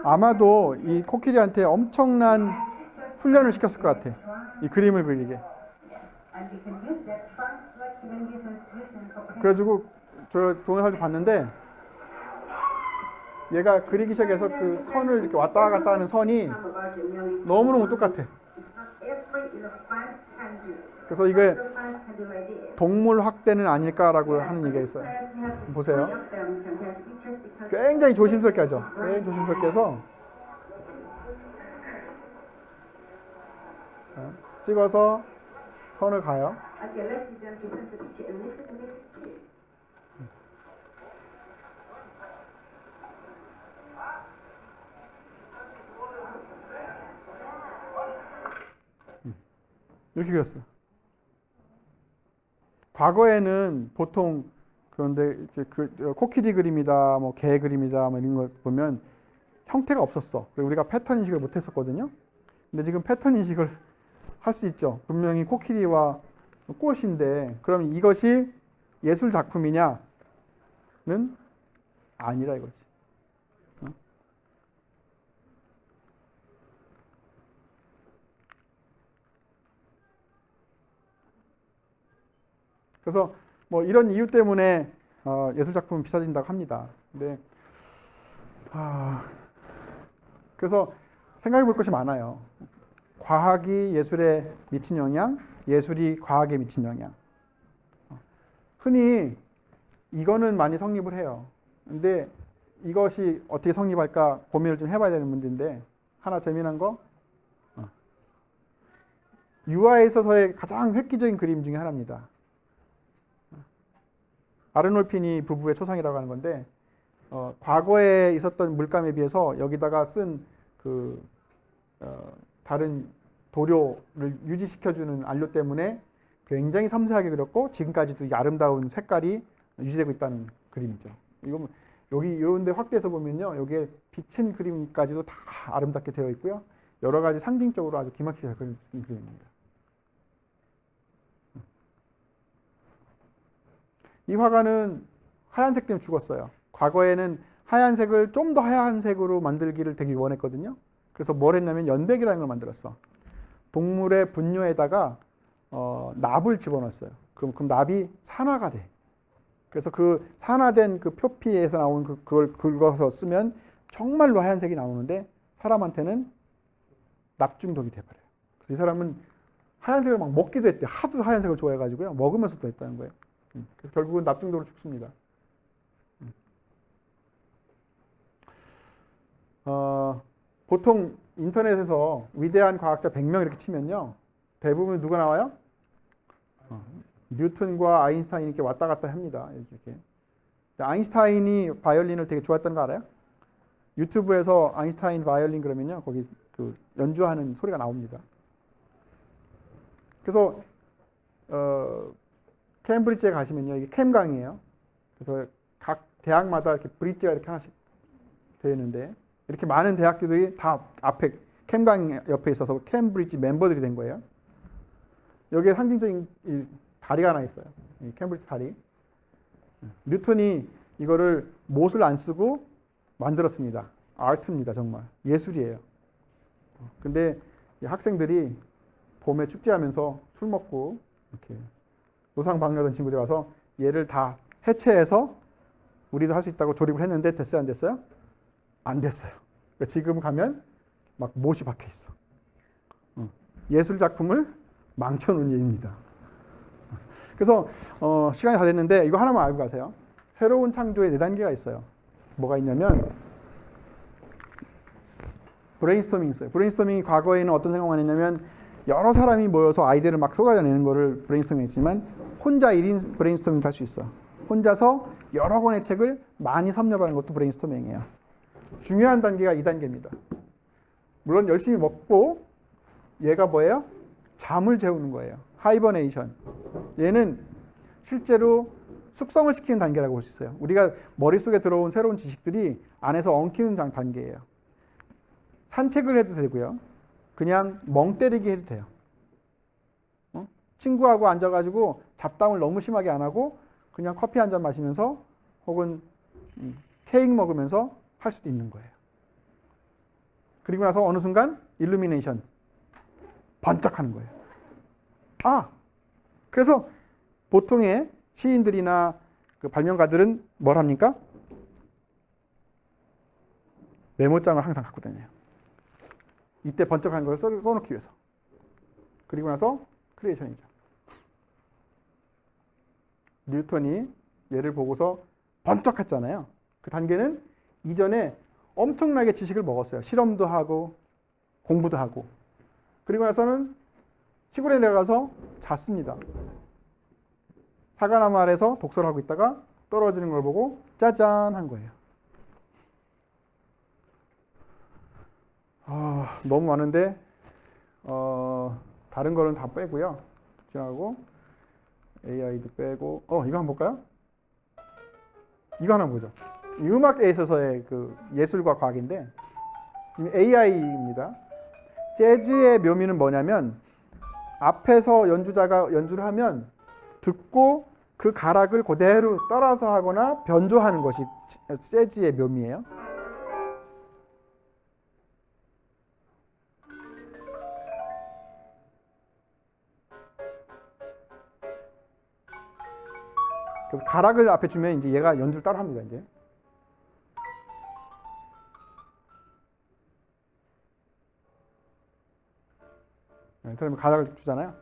아마도 이 코끼리한테 엄청난 훈련을 시켰을 것 같아. 이 그림을 그리게. 그래가지고 저 동영상을 봤는데 얘가 그리기 시작해서 그 선을 이렇게 왔다 갔다 하는 선이 너무너무 똑같아. 그래서 이게 동물 학대는 아닐까라고 하는 얘기가 있어요. 보세요. 굉장히 조심스럽게 하죠. 굉장히 조심스럽게 해서 찍어서 선을 가요. 이렇게 그렸어요. 과거에는 보통 그런데 그 코끼리 그림이다, 뭐 개 그림이다, 뭐 이런 걸 보면 형태가 없었어. 그리고 우리가 패턴 인식을 못했었거든요. 근데 지금 패턴 인식을 할 수 있죠. 분명히 코끼리와 꽃인데, 그럼 이것이 예술 작품이냐는 아니라 이거지. 그래서 뭐 이런 이유 때문에 예술 작품은 비싸진다고 합니다. 근데 그래서 생각해 볼 것이 많아요. 과학이 예술에 미친 영향, 예술이 과학에 미친 영향. 흔히 이거는 많이 성립을 해요. 근데 이것이 어떻게 성립할까 고민을 좀 해봐야 되는 문제인데 하나 재미난 거 유아에 있어서의 가장 획기적인 그림 중에 하나입니다. 아르놀피니 부부의 초상이라고 하는 건데 과거에 있었던 물감에 비해서 여기다가 쓴 다른 도료를 유지시켜주는 안료 때문에 굉장히 섬세하게 그렸고 지금까지도 이 아름다운 색깔이 유지되고 있다는 그림이죠. 이거 여기 이런데 확대해서 보면요, 여기에 비친 그림까지도 다 아름답게 되어 있고요, 여러 가지 상징적으로 아주 기막히게 잘 그린 그림입니다. 이 화가는 하얀색 때문에 죽었어요. 과거에는 하얀색을 좀 더 하얀색으로 만들기를 되게 원했거든요. 그래서 뭘 했냐면 연백이라는 걸 만들었어. 동물의 분뇨에다가 납을 집어넣었어요. 그럼 납이 산화가 돼. 그래서 그 산화된 그 표피에서 나온 그걸 긁어서 쓰면 정말로 하얀색이 나오는데 사람한테는 납 중독이 돼버려요. 그래서 이 사람은 하얀색을 막 먹기도 했대. 하도 하얀색을 좋아해가지고요. 먹으면서도 했다는 거예요. 그래서 결국은 납 중독으로 죽습니다. 보통 인터넷에서 위대한 과학자 100명 이렇게 치면요, 대부분 누가 나와요? 뉴턴과 아인슈타인이 이렇게 왔다 갔다 합니다. 이렇게. 아인슈타인이 바이올린을 되게 좋아했다는 거 알아요? 유튜브에서 아인슈타인 바이올린 그러면요, 거기 그 연주하는 소리가 나옵니다. 그래서 캠브리지에 가시면요, 이게 캠강이에요. 그래서 각 대학마다 이렇게 브릿지가 이렇게 하나씩 되어 있는데 이렇게 많은 대학교들이 다 앞에 캠강 옆에 있어서 캠브리지 멤버들이 된 거예요. 여기에 상징적인 이 다리가 하나 있어요. 이 캠브리지 다리. 뉴턴이 이거를 못을 안 쓰고 만들었습니다. 아트입니다, 정말. 예술이에요. 근데 이 학생들이 봄에 축제하면서 술 먹고 이렇게 노상방뇨하던 친구들이 와서 얘를 다 해체해서 우리도 할 수 있다고 조립을 했는데 됐어요, 안 됐어요? 안 됐어요. 그러니까 지금 가면 막 못이 박혀 있어. 예술 작품을 망쳐놓은 예입니다. 그래서 시간이 다 됐는데 이거 하나만 알고 가세요. 새로운 창조의 4단계가 있어요. 뭐가 있냐면 브레인스토밍이 있어요. 브레인스토밍이 과거에는 어떤 생각만 했냐면 여러 사람이 모여서 아이디어를 막 쏟아내는 거를 브레인스토밍 했지만 혼자 1인 브레인스토밍 할 수 있어. 혼자서 여러 권의 책을 많이 섭렵하는 것도 브레인스토밍이에요. 중요한 단계가 2단계입니다. 물론 열심히 먹고 얘가 뭐예요? 잠을 재우는 거예요. 하이버네이션. 얘는 실제로 숙성을 시키는 단계라고 볼 수 있어요. 우리가 머릿속에 들어온 새로운 지식들이 안에서 엉키는 단계예요. 산책을 해도 되고요. 그냥 멍 때리기 해도 돼요. 친구하고 앉아가지고 잡담을 너무 심하게 안 하고 그냥 커피 한 잔 마시면서 혹은 케이크 먹으면서 할 수도 있는 거예요. 그리고 나서 어느 순간 일루미네이션, 번쩍하는 거예요. 그래서 보통의 시인들이나 그 발명가들은 뭘 합니까? 메모장을 항상 갖고 다녀요. 이때 번쩍하는 걸 써놓기 위해서. 그리고 나서 크리에이션이죠. 뉴턴이 얘를 보고서 번쩍했잖아요. 그 단계는 이전에 엄청나게 지식을 먹었어요. 실험도 하고 공부도 하고. 그리고 나서는 시골에 내려가서 잤습니다. 사과나무 아래서 독서를 하고 있다가 떨어지는 걸 보고 짜잔 한 거예요. 너무 많은데 다른 거는 다 빼고요. 특징하고 AI도 빼고 이거 한번 볼까요? 이거 하나 보죠. 음악에 있어서의 그 예술과 과학인데 AI입니다. 재즈의 묘미는 뭐냐면 앞에서 연주자가 연주를 하면 듣고 그 가락을 그대로 따라서 하거나 변조하는 것이 재즈의 묘미예요. 그래서 가락을 앞에 주면 이제 얘가 연주를 따라 합니다, 이제. 그러면 가락을 주잖아요.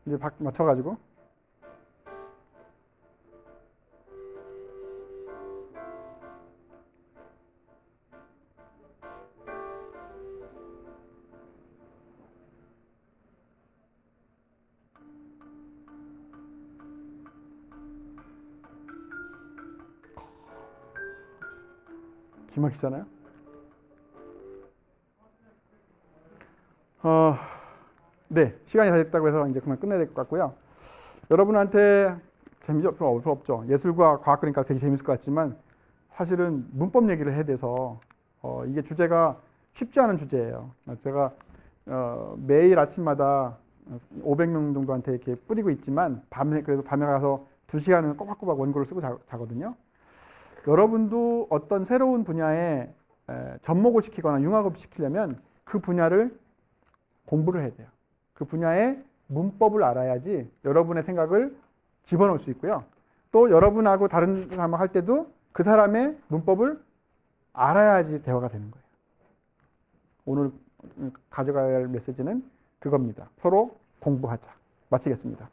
이제 맞춰가지고. 기막히잖아요. 네, 시간이 다 됐다고 해서 이제 그만 끝내야 될 것 같고요. 여러분한테 재미가 별로 없죠. 예술과 과학 그러니까 되게 재밌을 것 같지만 사실은 문법 얘기를 해야 돼서 이게 주제가 쉽지 않은 주제예요. 제가 매일 아침마다 500명 정도한테 이렇게 뿌리고 있지만 그래도 밤에 가서 2시간은 꼬박꼬박 원고를 쓰고 자거든요. 여러분도 어떤 새로운 분야에 접목을 시키거나 융합을 시키려면 그 분야를 공부를 해야 돼요. 그 분야의 문법을 알아야지 여러분의 생각을 집어넣을 수 있고요. 또 여러분하고 다른 사람을 할 때도 그 사람의 문법을 알아야지 대화가 되는 거예요. 오늘 가져갈 메시지는 그겁니다. 서로 공부하자. 마치겠습니다.